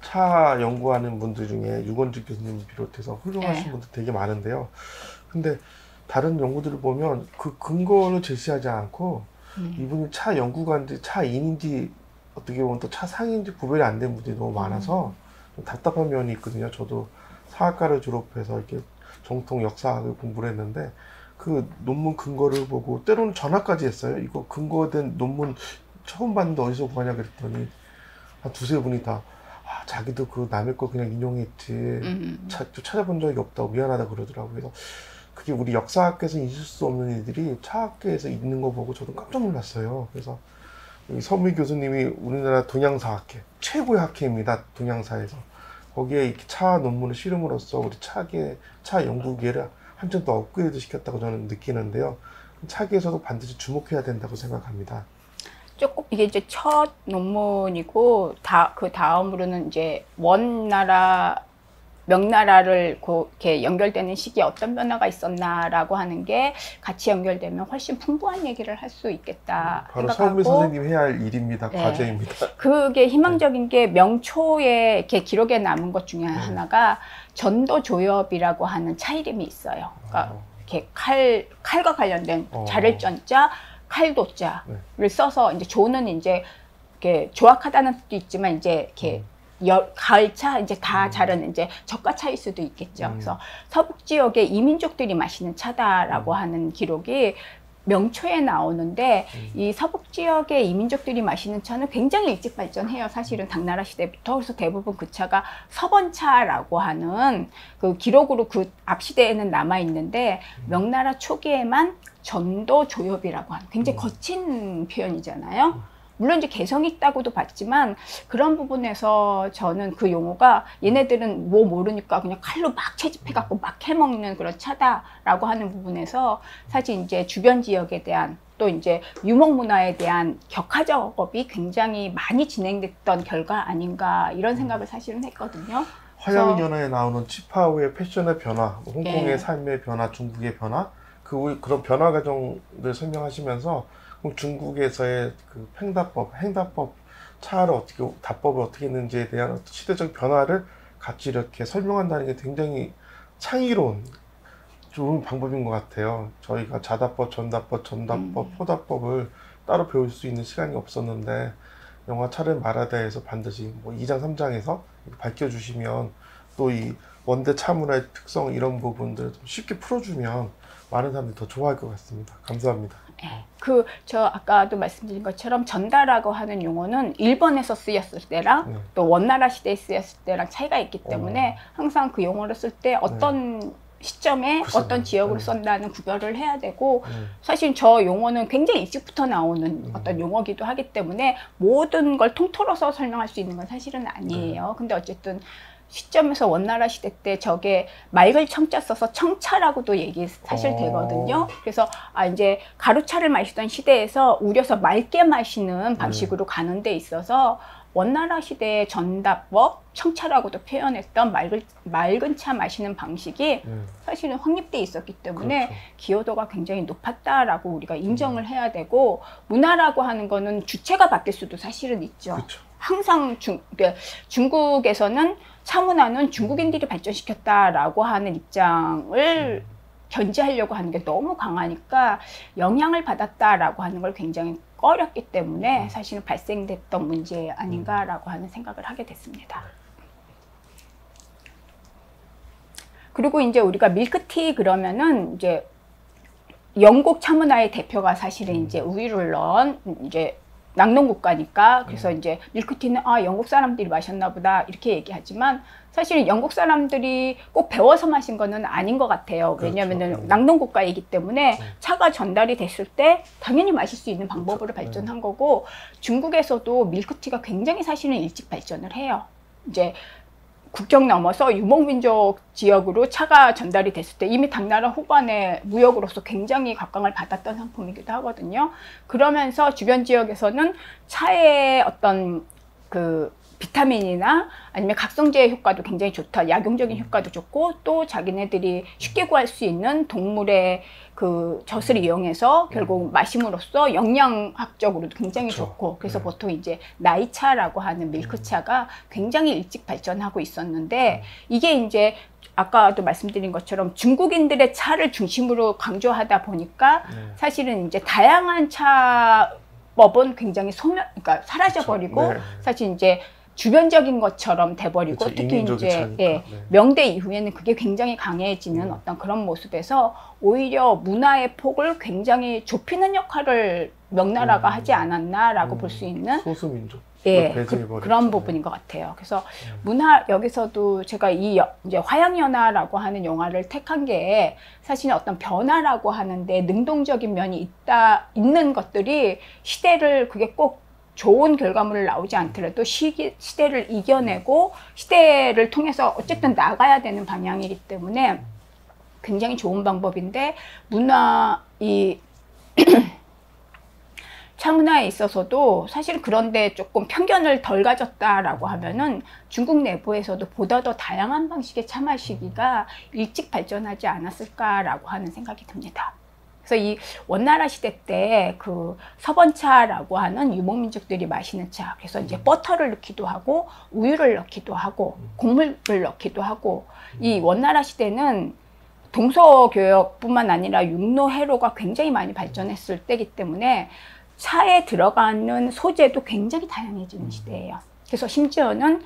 차 연구하는 분들 중에 유건직 교수님 비롯해서 훌륭하신 네. 분들 되게 많은데요. 근데 다른 연구들을 보면 그 근거를 제시하지 않고 이분이 차 연구가인지 차인인지 어떻게 보면 또 차상인지 구별이 안 된 분들이 너무 많아서 좀 답답한 면이 있거든요. 저도 사학과를 졸업해서 이렇게 정통 역사학을 공부를 했는데 그 논문 근거를 보고 때로는 전화까지 했어요. 이거 근거된 논문 처음 봤는데 어디서 구하냐 그랬더니 한 두세 분이 다 자기도 그 남의 거 그냥 인용했지 찾아본 적이 없다고 미안하다 그러더라고요. 그래서 그게 우리 역사학계에서 있을 수 없는 일들이 차학계에서 있는 거 보고 저도 깜짝 놀랐어요. 그래서 서미 교수님이 우리나라 동양사학회 최고의 학회입니다. 동양사에서 거기에 이렇게 차 논문을 실음으로써 우리 차 연구계를 한층 더 업그레이드 시켰다고 저는 느끼는데요. 차계에서도 반드시 주목해야 된다고 생각합니다. 조금 이게 이제 첫 논문이고 그 다음으로는 이제 명나라를 이렇게 연결되는 시기에 어떤 변화가 있었나라고 하는 게 같이 연결되면 훨씬 풍부한 얘기를 할 수 있겠다 바로 생각하고, 서미 선생님이 해야 할 일입니다. 네. 과제입니다. 그게 희망적인 게 명초에 이렇게 기록에 남은 것 중에 하나가 전도조엽이라고 하는 차 이름이 있어요. 그러니까 이렇게 칼과 관련된 자를 전자 칼도자를 써서 이제 조는 이제 이렇게 조악하다는 뜻도 있지만 이제 이렇게 가을차 이제 다 자르는 이제 저가차일 수도 있겠죠. 그래서 서북 지역의 이민족들이 마시는 차다라고 하는 기록이 명초에 나오는데 이 서북 지역의 이민족들이 마시는 차는 굉장히 일찍 발전해요. 사실은 당나라 시대부터. 그래서 대부분 그 차가 서번차라고 하는 그 기록으로 그 앞 시대에는 남아 있는데 명나라 초기에만 전도조엽이라고 하는 굉장히 거친 표현이잖아요. 물론 이제 개성이 있다고도 봤지만 그런 부분에서 저는 그 용어가 얘네들은 뭐 모르니까 그냥 칼로 막 채집해갖고 막 해먹는 그런 차다라고 하는 부분에서 사실 이제 주변 지역에 대한 또 이제 유목 문화에 대한 격화 작업이 굉장히 많이 진행됐던 결과 아닌가 이런 생각을 사실은 했거든요. 화양연화에 나오는 치파오의 패션의 변화, 홍콩의 네. 삶의 변화, 중국의 변화, 그런 변화 과정을 설명하시면서 중국에서의 그 팽다법, 행다법, 차를 어떻게, 다법을 어떻게 했는지에 대한 시대적 변화를 같이 이렇게 설명한다는 게 굉장히 창의로운 좋은 방법인 것 같아요. 저희가 자다법, 전다법, 포다법을 따로 배울 수 있는 시간이 없었는데 영화 차를 말하다에서 반드시 뭐 2장, 3장에서 밝혀주시면 또 이 원대 차문화의 특성 이런 부분들을 좀 쉽게 풀어주면 많은 사람들이 더 좋아할 것 같습니다. 감사합니다. 네. 저 아까도 말씀드린 것처럼 전다라고 하는 용어는 일본에서 쓰였을 때랑 또 원나라 시대에 쓰였을 때랑 차이가 있기 때문에 항상 그 용어를 쓸 때 어떤 시점에 어떤 지역으로 쓴다는 구별을 해야 되고 사실 저 용어는 굉장히 일찍부터 나오는 어떤 용어기도 하기 때문에 모든 걸 통틀어서 설명할 수 있는 건 사실은 아니에요. 근데 어쨌든 시점에서 원나라 시대 때 저게 맑을 청자 써서 청차라고도 얘기 사실 되거든요. 그래서 이제 가루차를 마시던 시대에서 우려서 맑게 마시는 방식으로 가는 데 있어서 원나라 시대의 전다법, 청차라고도 표현했던 맑은 차 마시는 방식이 사실은 확립돼 있었기 때문에 그렇죠. 기여도가 굉장히 높았다라고 우리가 인정을 해야 되고 문화라고 하는 거는 주체가 바뀔 수도 사실은 있죠. 그렇죠. 항상 중국에서는 차 문화는 중국인들이 발전시켰다라고 하는 입장을 견지하려고 하는 게 너무 강하니까 영향을 받았다라고 하는 걸 굉장히 꺼렸기 때문에 사실은 발생됐던 문제 아닌가라고 하는 생각을 하게 됐습니다. 그리고 이제 우리가 밀크티 그러면은 이제 영국 차문화의 대표가 사실은 이제 우유를 넣은 이제 낙농 국가니까 그래서 이제 밀크티는 영국 사람들이 마셨나 보다 이렇게 얘기하지만 사실 영국 사람들이 꼭 배워서 마신 거는 아닌 것 같아요. 왜냐하면은 그렇죠. 낙농 국가이기 때문에 차가 전달이 됐을 때 당연히 마실 수 있는 방법으로 그렇죠. 발전한 거고 중국에서도 밀크티가 굉장히 사실은 일찍 발전을 해요. 이제 국경 넘어서 유목민족 지역으로 차가 전달이 됐을 때 이미 당나라 후반에 무역으로서 굉장히 각광을 받았던 상품이기도 하거든요. 그러면서 주변 지역에서는 차의 어떤 그 비타민이나 아니면 각성제 효과도 굉장히 좋다. 약용적인 효과도 좋고 또 자기네들이 쉽게 구할 수 있는 동물의 그 젖을 이용해서 결국 마심으로써 영양학적으로도 굉장히 그쵸. 좋고 그래서 보통 이제 나이차라고 하는 밀크차가 굉장히 일찍 발전하고 있었는데 이게 이제 아까도 말씀드린 것처럼 중국인들의 차를 중심으로 강조하다 보니까 사실은 이제 다양한 차법은 굉장히 그러니까 사라져버리고 그쵸. 네. 사실 이제 주변적인 것처럼 돼버리고 그쵸, 특히 이민족의 이제 차니까. 네. 명대 이후에는 그게 굉장히 강해지는 어떤 그런 모습에서 오히려 문화의 폭을 굉장히 좁히는 역할을 명나라가 하지 않았나라고 볼 수 있는 소수민족. 그런 부분인 것 같아요. 그래서 문화 여기서도 제가 이제 화양연화라고 하는 영화를 택한 게 사실 어떤 변화라고 하는데 능동적인 면이 있는 것들이 시대를 그게 꼭 좋은 결과물을 나오지 않더라도 시대를 이겨내고 시대를 통해서 어쨌든 나가야 되는 방향이기 때문에 굉장히 좋은 방법인데 차문화에 있어서도 사실 그런데 조금 편견을 덜 가졌다라고 하면은 중국 내부에서도 보다 더 다양한 방식의 차 마시기가 일찍 발전하지 않았을까라고 하는 생각이 듭니다. 그래서 이 원나라 시대 때 그 서번차라고 하는 유목민족들이 마시는 차, 그래서 이제 버터를 넣기도 하고 우유를 넣기도 하고 곡물을 넣기도 하고 이 원나라 시대는 동서교역뿐만 아니라 육로회로가 굉장히 많이 발전했을 때이기 때문에 차에 들어가는 소재도 굉장히 다양해지는 시대예요. 그래서 심지어는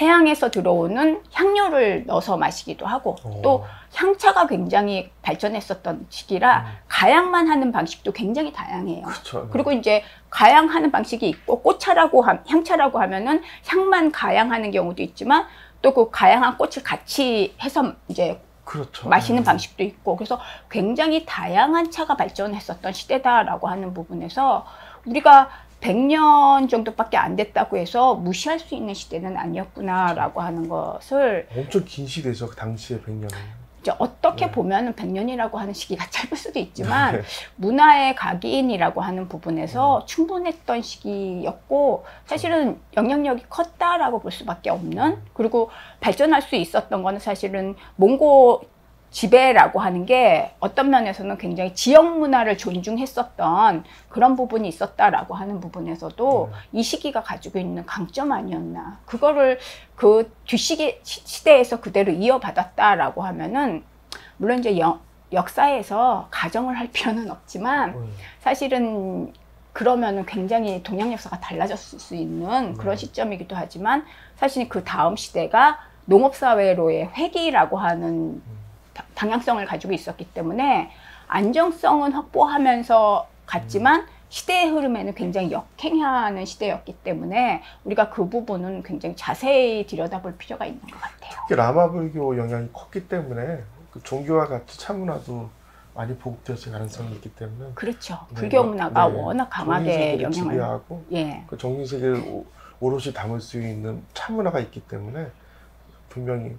해양에서 들어오는 향료를 넣어서 마시기도 하고 또 향차가 굉장히 발전했었던 시기라 가양만 하는 방식도 굉장히 다양해요. 그쵸. 그리고 이제 가양하는 방식이 있고 향차라고 하면은 향만 가양하는 경우도 있지만 또 그 가양한 꽃을 같이 해서 이제 그렇죠. 마시는 방식도 있고 그래서 굉장히 다양한 차가 발전했었던 시대다라고 하는 부분에서 우리가 100년 정도밖에 안 됐다고 해서 무시할 수 있는 시대는 아니었구나라고 하는 것을 엄청 긴 시대죠. 그 당시에 100년은. 이제 어떻게 네. 보면 100년이라고 하는 시기가 짧을 수도 있지만 네. 문화의 각인이라고 하는 부분에서 충분했던 시기였고 사실은 영향력이 컸다라고 볼 수밖에 없는, 그리고 발전할 수 있었던 거는 사실은 몽고 지배라고 하는 게 어떤 면에서는 굉장히 지역 문화를 존중했었던 그런 부분이 있었다라고 하는 부분에서도 이 시기가 가지고 있는 강점 아니었나. 그거를 그 뒤시기 시대에서 그대로 이어받았다라고 하면은 물론 이제 역사에서 가정을 할 필요는 없지만 사실은 그러면은 굉장히 동양 역사가 달라졌을 수 있는 그런 시점이기도 하지만 사실 그 다음 시대가 농업사회로의 회귀라고 하는 방향성을 가지고 있었기 때문에 안정성은 확보하면서 갔지만 시대의 흐름에는 굉장히 역행하는 시대였기 때문에 우리가 그 부분은 굉장히 자세히 들여다볼 필요가 있는 것 같아요. 특히 라마 불교 영향이 컸기 때문에 그 종교와 같이 차문화도 많이 보급되었을 가능성이 있기 때문에 그렇죠. 네, 불교 문화가 네, 워낙 강하게 영향을 지배하고 그 정신세계를 오롯이 담을 수 있는 차문화가 있기 때문에 분명히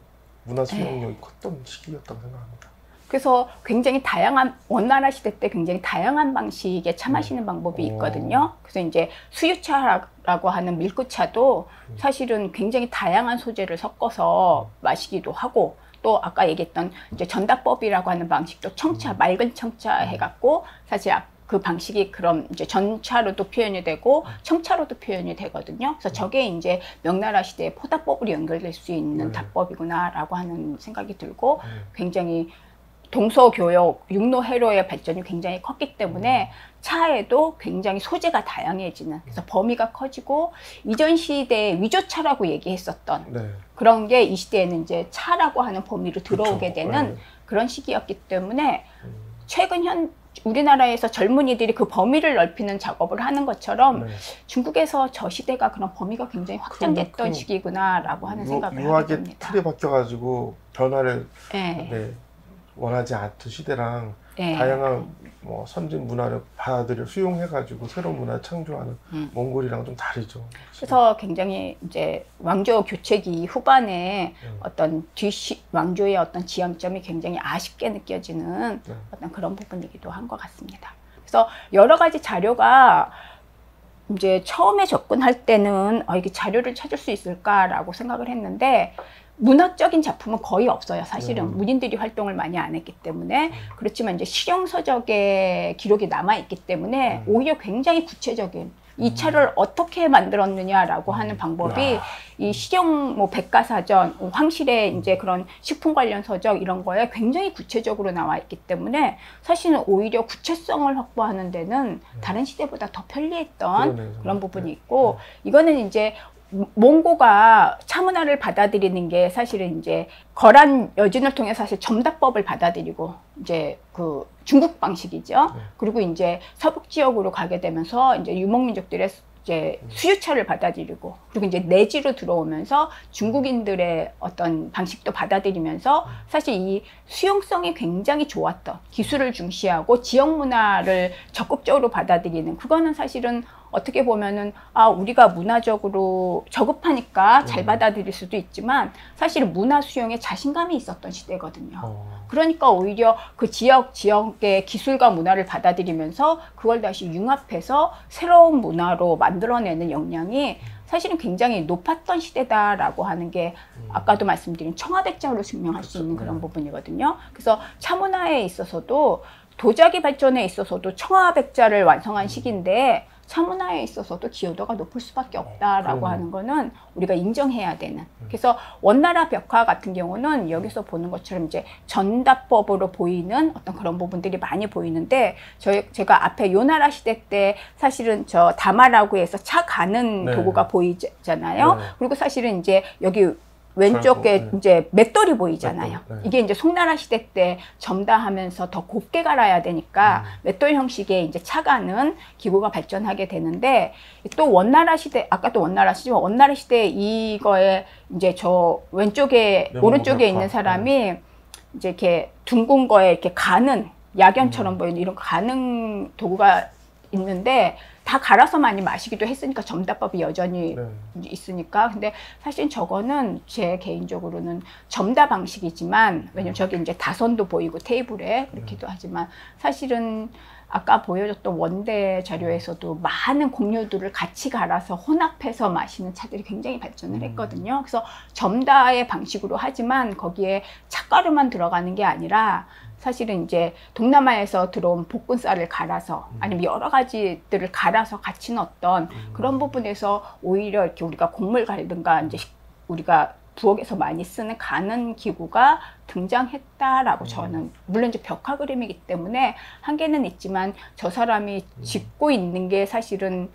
문화 수용력이 컸던 시기였다고 생각합니다. 그래서 굉장히 다양한, 원나라 시대 때 굉장히 다양한 방식의 차 마시는 방법이 있거든요. 그래서 이제 수유차라고 하는 밀크차도 사실은 굉장히 다양한 소재를 섞어서 마시기도 하고, 또 아까 얘기했던 이제 전다법이라고 하는 방식도 청차, 맑은 청차 해갖고 사실 그 방식이 그럼 이제 전차로도 표현이 되고 청차로도 표현이 되거든요. 그래서 저게 이제 명나라 시대의 포다법으로 연결될 수 있는 다법이구나라고 하는 생각이 들고, 굉장히 동서교역, 육로회로의 발전이 굉장히 컸기 때문에 차에도 굉장히 소재가 다양해지는, 그래서 범위가 커지고 이전 시대에 위조차라고 얘기했었던 그런 게 이 시대에는 이제 차라고 하는 범위로 들어오게 되는 그런 시기였기 때문에 최근 우리나라에서 젊은이들이 그 범위를 넓히는 작업을 하는 것처럼 중국에서 저 시대가 그런 범위가 굉장히 확장됐던 시기구나라고 하는 생각을 하게 됩니다. 틀에 바뀌어가지고 변화를 원하지 않던 시대랑 다양한 뭐 선진 문화를 받아들여 수용해가지고 새로운 문화를 창조하는 몽골이랑 좀 다르죠. 그래서 굉장히 이제 왕조 교체기 후반에 어떤 왕조의 어떤 지향점이 굉장히 아쉽게 느껴지는 어떤 그런 부분이기도 한 것 같습니다. 그래서 여러 가지 자료가 이제 처음에 접근할 때는 이게 자료를 찾을 수 있을까라고 생각을 했는데 문학적인 작품은 거의 없어요. 사실은 문인들이 활동을 많이 안 했기 때문에. 그렇지만 이제 실용서적의 기록이 남아있기 때문에 오히려 굉장히 구체적인 이 차를 어떻게 만들었느냐라고 하는 방법이 이 실용 뭐 백과사전, 황실의 이제 그런 식품 관련 서적 이런 거에 굉장히 구체적으로 나와 있기 때문에 사실은 오히려 구체성을 확보하는 데는 다른 시대보다 더 편리했던 그런 부분이 있고, 이거는 이제 몽고가 차문화를 받아들이는 게 사실은 이제 거란 여진을 통해 사실 점다법을 받아들이고 이제 그 중국 방식이죠. 그리고 이제 서북 지역으로 가게 되면서 이제 유목민족들의 이제 수유차를 받아들이고, 그리고 이제 내지로 들어오면서 중국인들의 어떤 방식도 받아들이면서 사실 이 수용성이 굉장히 좋았던, 기술을 중시하고 지역 문화를 적극적으로 받아들이는, 그거는 사실은 어떻게 보면은 우리가 문화적으로 저급하니까 잘 받아들일 수도 있지만 사실은 문화 수용에 자신감이 있었던 시대거든요. 그러니까 오히려 그 지역의 기술과 문화를 받아들이면서 그걸 다시 융합해서 새로운 문화로 만들어내는 역량이 사실은 굉장히 높았던 시대다라고 하는 게 아까도 말씀드린 청아백자로 증명할 수 있는 그런 부분이거든요. 그래서 차문화에 있어서도 도자기 발전에 있어서도 청아백자를 완성한 시기인데 차문화에 있어서도 기여도가 높을 수밖에 없다라고 하는 거는 우리가 인정해야 되는. 그래서 원나라 벽화 같은 경우는 여기서 보는 것처럼 이제 전다법으로 보이는 어떤 그런 부분들이 많이 보이는데, 제가 앞에 요나라 시대 때 사실은 저 다마라고 해서 차 가는 도구가 보이잖아요. 그리고 사실은 이제 여기 왼쪽에 이제 맷돌이 보이잖아요. 이게 이제 송나라 시대 때 점다하면서 더 곱게 갈아야 되니까 맷돌 형식의 이제 차가는 기구가 발전하게 되는데, 또 원나라 시대, 아까도 원나라 시지만 원나라 시대 이거에 이제 저 왼쪽에 오른쪽에 있는 사람이 이제 이렇게 둥근 거에 이렇게 가는 야견처럼 보이는 이런 가는 도구가 있는데, 다 갈아서 많이 마시기도 했으니까 점다법이 여전히 네. 있으니까. 근데 사실 저거는 제 개인적으로는 점다 방식이지만, 왜냐면 저기 이제 다선도 보이고 테이블에 그렇기도 하지만, 사실은 아까 보여줬던 원대 자료에서도 많은 곡류들을 같이 갈아서 혼합해서 마시는 차들이 굉장히 발전을 했거든요. 그래서 점다의 방식으로 하지만 거기에 찻가루만 들어가는 게 아니라 사실은 이제 동남아에서 들어온 볶은쌀을 갈아서 아니면 여러 가지들을 갈아서 같이 넣었던 그런 부분에서 오히려 이렇게 우리가 곡물 갈든가 이제 우리가 부엌에서 많이 쓰는 가는 기구가 등장했다라고 저는, 물론 이제 벽화 그림이기 때문에 한계는 있지만 저 사람이 짚고 있는 게 사실은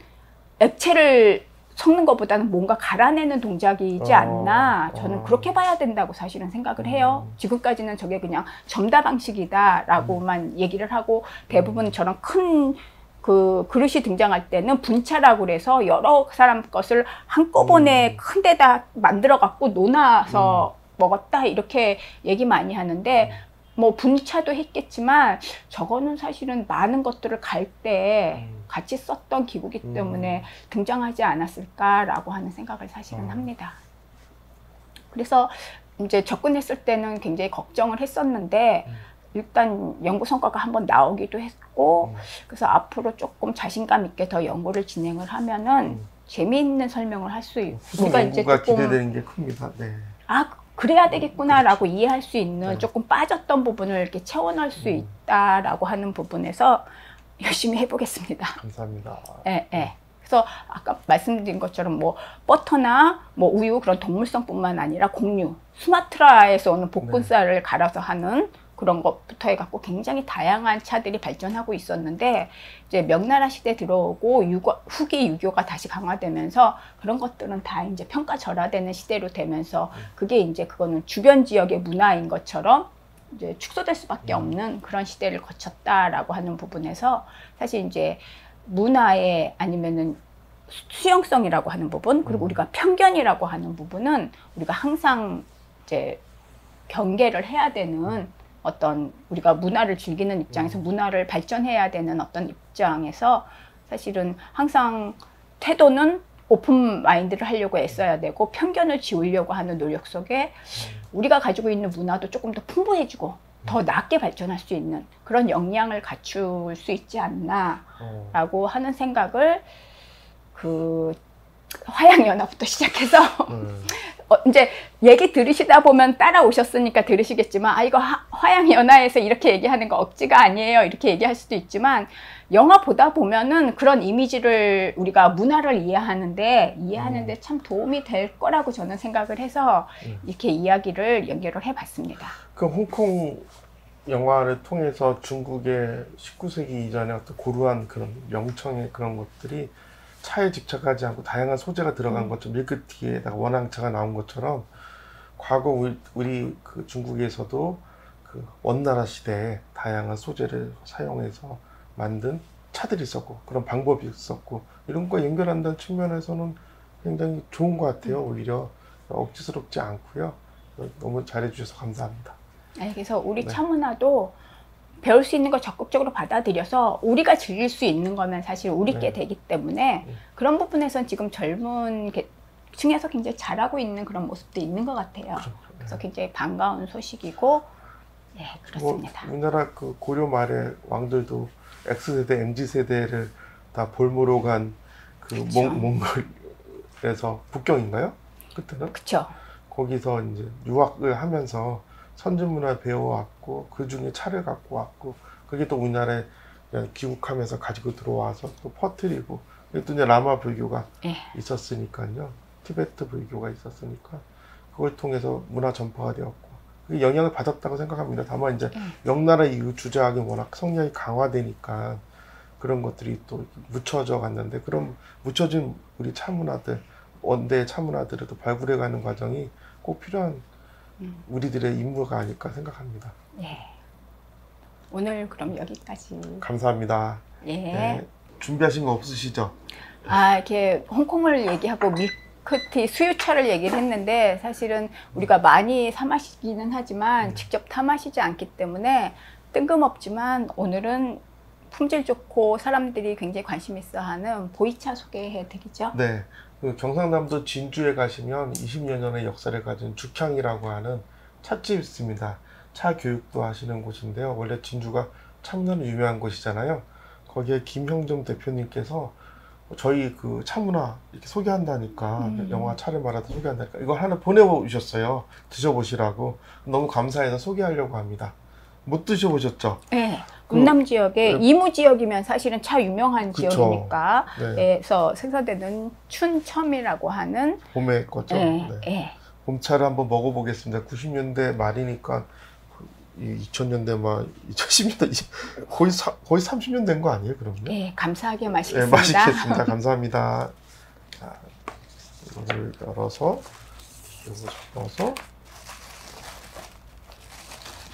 액체를 섞는 것보다는 뭔가 갈아내는 동작이지 않나, 저는 그렇게 봐야 된다고 사실은 생각을 해요. 지금까지는 저게 그냥 점다 방식이다라고만 얘기를 하고, 대부분 저런 큰 그 그릇이 등장할 때는 분차라고 그래서 여러 사람 것을 한꺼번에 큰 데다 만들어 갖고 놓아서 먹었다 이렇게 얘기 많이 하는데, 뭐 분차도 했겠지만 저거는 사실은 많은 것들을 갈 때 같이 썼던 기구기 때문에 등장하지 않았을까라고 하는 생각을 사실은 합니다. 그래서 이제 접근했을 때는 굉장히 걱정을 했었는데 일단 연구 성과가 한번 나오기도 했고, 그래서 앞으로 조금 자신감 있게 더 연구를 진행을 하면은 재미있는 설명을 할 수 있고, 우리가 이제 조금 기대되는 게 큽니다. 네. 아, 그래야 되겠구나라고 이해할 수 있는, 조금 빠졌던 부분을 이렇게 채워넣을 수 있다라고 하는 부분에서 열심히 해보겠습니다. 감사합니다. 예, 예. 그래서 아까 말씀드린 것처럼 뭐 버터나 뭐 우유, 그런 동물성뿐만 아니라 곡류, 수마트라에서 오는 볶은쌀을 갈아서 하는 그런 것부터 해갖고 굉장히 다양한 차들이 발전하고 있었는데, 이제 명나라 시대 들어오고 후기 유교가 다시 강화되면서 그런 것들은 다 이제 평가절하되는 시대로 되면서, 그게 이제 그거는 주변 지역의 문화인 것처럼 이제 축소될 수밖에 없는 그런 시대를 거쳤다라고 하는 부분에서, 사실 이제 문화의 아니면은 수용성이라고 하는 부분, 그리고 우리가 편견이라고 하는 부분은 우리가 항상 이제 경계를 해야 되는, 어떤 우리가 문화를 즐기는 입장에서 문화를 발전해야 되는 어떤 입장에서 사실은 항상 태도는 오픈 마인드를 하려고 애써야 되고, 편견을 지우려고 하는 노력 속에 우리가 가지고 있는 문화도 조금 더 풍부해지고 더 낮게 발전할 수 있는 그런 역량을 갖출 수 있지 않나라고 하는 생각을, 그 화양연화부터 시작해서 이제 얘기 들으시다 보면 따라오셨으니까 들으시겠지만, 아, 이거 화양연화에서 이렇게 얘기하는 거 억지가 아니에요 이렇게 얘기할 수도 있지만, 영화 보다 보면은 그런 이미지를 우리가 문화를 이해하는데 참 도움이 될 거라고 저는 생각을 해서 이렇게 이야기를 연결을 해봤습니다. 그 홍콩 영화를 통해서 중국의 19세기 이전의 어떤 고루한 그런 명청의 그런 것들이 차에 집착하지 않고 다양한 소재가 들어간 것처럼, 밀크티에다가 원앙차가 나온 것처럼, 과거 우리 그 중국에서도 그 원나라 시대에 다양한 소재를 사용해서 만든 차들이 있었고, 그런 방법이 있었고, 이런 거 연결한다는 측면에서는 굉장히 좋은 것 같아요. 오히려 억지스럽지 않고요. 너무 잘해주셔서 감사합니다. 네, 그래서 우리 차문화도 배울 수 있는 걸 적극적으로 받아들여서 우리가 즐길 수 있는 거면 사실 우리께 되기 때문에, 그런 부분에선 지금 젊은 층에서 굉장히 잘하고 있는 그런 모습도 있는 것 같아요. 그래서 굉장히 반가운 소식이고, 네, 그렇습니다. 우리나라 그 고려 말에 왕들도 X세대, MZ세대를 다 볼모로 간 그 몽골에서 북경인가요? 그때는? 그렇죠. 거기서 이제 유학을 하면서 선진문화 배워왔고, 그 중에 차를 갖고 왔고, 그게 또 우리나라에 귀국하면서 가지고 들어와서 또 퍼뜨리고, 또 이제 라마 불교가 있었으니까요. 티베트 불교가 있었으니까 그걸 통해서 문화 전파가 되었고, 그게 영향을 받았다고 생각합니다. 다만 이제 명나라 이후 주자학이 워낙 성향이 강화되니까 그런 것들이 또 묻혀져 갔는데, 그런 묻혀진 우리 차문화들, 원대의 차문화들을 또 발굴해가는 과정이 꼭 필요한 우리들의 임무가 아닐까 생각합니다. 네. 오늘 그럼 여기까지. 감사합니다. 예. 네. 준비하신 거 없으시죠? 아, 이렇게 홍콩을 얘기하고 밀크티, 수유차를 얘기를 했는데, 사실은 우리가 많이 사 마시기는 하지만 직접 타 마시지 않기 때문에 뜬금없지만 오늘은 품질 좋고 사람들이 굉장히 관심 있어하는 보이차 소개해 드리죠. 네, 그 경상남도 진주에 가시면 20여 년의 역사를 가진 죽향이라고 하는 찻집이 있습니다. 차 교육도 하시는 곳인데요. 원래 진주가 차문화로 유명한 곳이잖아요. 거기에 김형점 대표님께서 저희 그 차문화 이렇게 소개한다니까, 영화 차를 말하다 소개한다니까 이걸 하나 보내주셨어요. 드셔보시라고. 너무 감사해서 소개하려고 합니다. 못 드셔보셨죠? 네. 운남 지역에 네. 이무 지역이면 사실은 차 유명한 그쵸. 지역이니까 네. 그래서 생산되는 춘첨이라고 하는 봄의 거죠. 네. 네. 네. 봄차를 한번 먹어보겠습니다. 90년대 말이니까 2000년대 막 2010년대 거의 30년 된 거 아니에요, 그러면? 네, 감사하게 네, 맛있겠습니다. 맛있겠습니다. 감사합니다. 자, 이거를 열어서 이거 넣어서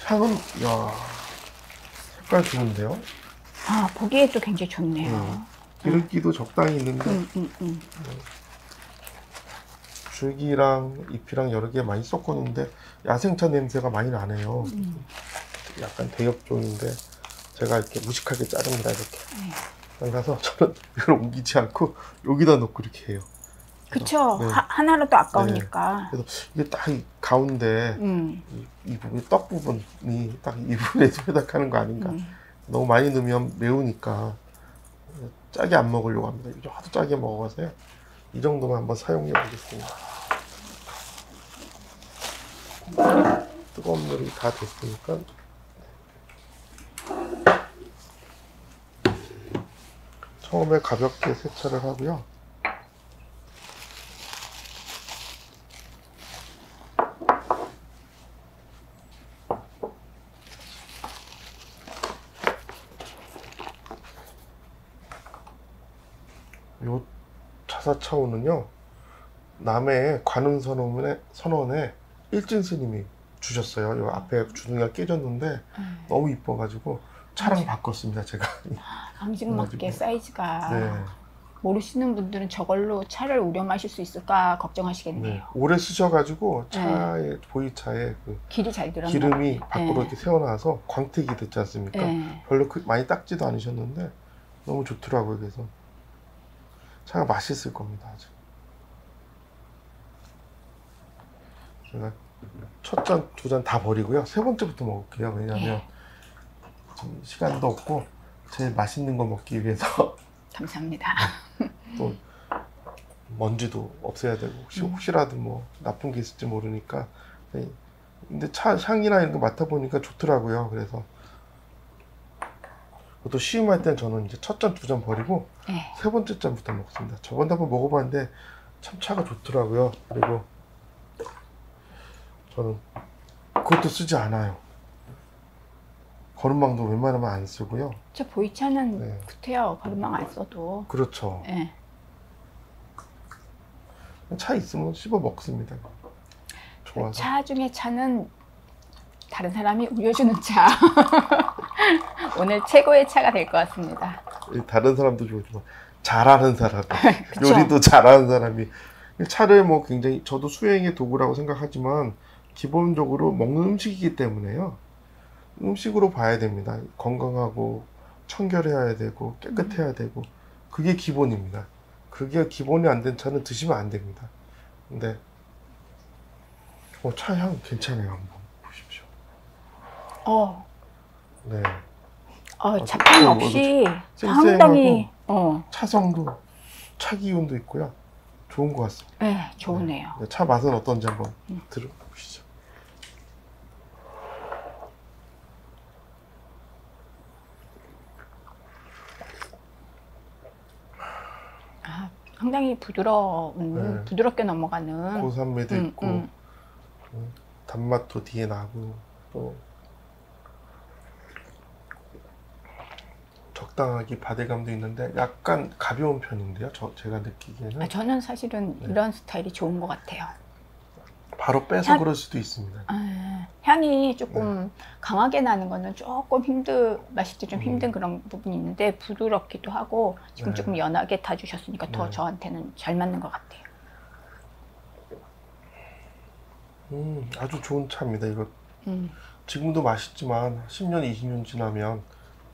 향은 야 색깔 좋은데요. 아, 보기에도 굉장히 좋네요. 기름기도 적당히 있는데 음. 줄기랑 잎이랑 여러 개 많이 섞었는데 야생차 냄새가 많이 나네요. 약간 대엽종인데 제가 이렇게 무식하게 자릅니다. 이렇게. 그래서 저는 이걸 옮기지 않고 여기다 넣고 이렇게 해요. 그쵸. 네. 하나로도 아까우니까. 그래서 이게 딱 이 가운데 이 부분, 떡 부분이 딱 이 부분에 해당하는 거 아닌가. 너무 많이 넣으면 매우니까 짜게 안 먹으려고 합니다. 이게 하도 짜게 먹어서요. 이 정도만 한번 사용해 보겠습니다. 뜨거운 물이 다 됐으니까 처음에 가볍게 세차를 하고요. 요 차사차우는요, 남해 관음선원에 일진 스님이 주셨어요. 요 앞에 주둥이가 깨졌는데 너무 이뻐가지고 차랑 바꿨습니다, 제가. 앙증맞게 그래가지고. 사이즈가 네. 모르시는 분들은 저걸로 차를 우려 마실 수 있을까 걱정하시겠네요. 네. 오래 쓰셔가지고 차에 보이차에 그 길이 잘 들어가. 기름이 밖으로 네. 이렇게 새어나와서 광택이 됐지 않습니까? 네. 별로 많이 닦지도 않으셨는데 너무 좋더라고요. 그래서 차가 맛있을 겁니다. 아주. 제가 첫 잔, 두 잔 다 버리고요. 세 번째부터 먹을게요. 왜냐하면 지금 시간도 없고 제일 맛있는 거 먹기 위해서 감사합니다. 또 먼지도 없애야 되고 혹시라도 뭐 나쁜 게 있을지 모르니까. 네. 근데 차 향이나 이런 거 맡아보니까 좋더라고요. 그래서 또 시음할 때는 저는 이제 첫 잔, 두 잔 버리고 네. 세 번째 잔부터 먹습니다. 저번에 한번 먹어봤는데 참 차가 좋더라고요. 그리고 저는 그것도 쓰지 않아요. 거름망도 웬만하면 안 쓰고요. 저 보이차는 네. 구태여 거름망 안 써도. 그렇죠. 네. 차 있으면 씹어 먹습니다. 좋아서. 차 중에 차는 다른 사람이 우려주는 차. 오늘 최고의 차가 될 것 같습니다. 다른 사람도 좋지만 잘하는 사람, 그쵸? 요리도 잘하는 사람이 차를 뭐 굉장히 저도 수행의 도구라고 생각하지만 기본적으로 먹는 음식이기 때문에요. 음식으로 봐야 됩니다. 건강하고 청결해야 되고 깨끗해야 되고 그게 기본입니다. 그게 기본이 안 된 차는 드시면 안 됩니다. 근데 차 향 괜찮아요. 한번 보십시오. 네. 잡힘 없이 상당히 차성도 차 기운도 있고요. 좋은 것 같습니다. 네, 좋으네요. 네, 차 맛은 어떤지 한번 들어보시죠. 상당히 부드러운, 네. 부드럽게 넘어가는. 고산미도 있고 단맛도 뒤에 나고 또 적당하게 바디감도 있는데 약간 가벼운 편인데요. 제가 느끼기에는 저는 사실은 이런 스타일이 좋은 것 같아요. 바로 빼서 그럴 수도 있습니다. 향이 조금 강하게 나는 거는 조금 마실 때 좀 힘든 그런 부분이 있는데 부드럽기도 하고 지금 조금 연하게 타주셨으니까 더 저한테는 잘 맞는 것 같아요. 아주 좋은 차입니다. 이거 지금도 맛있지만 10년, 20년 지나면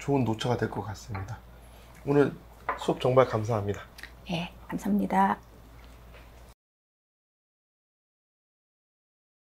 좋은 노처가 될 것 같습니다. 오늘 수업 정말 감사합니다. 네, 감사합니다.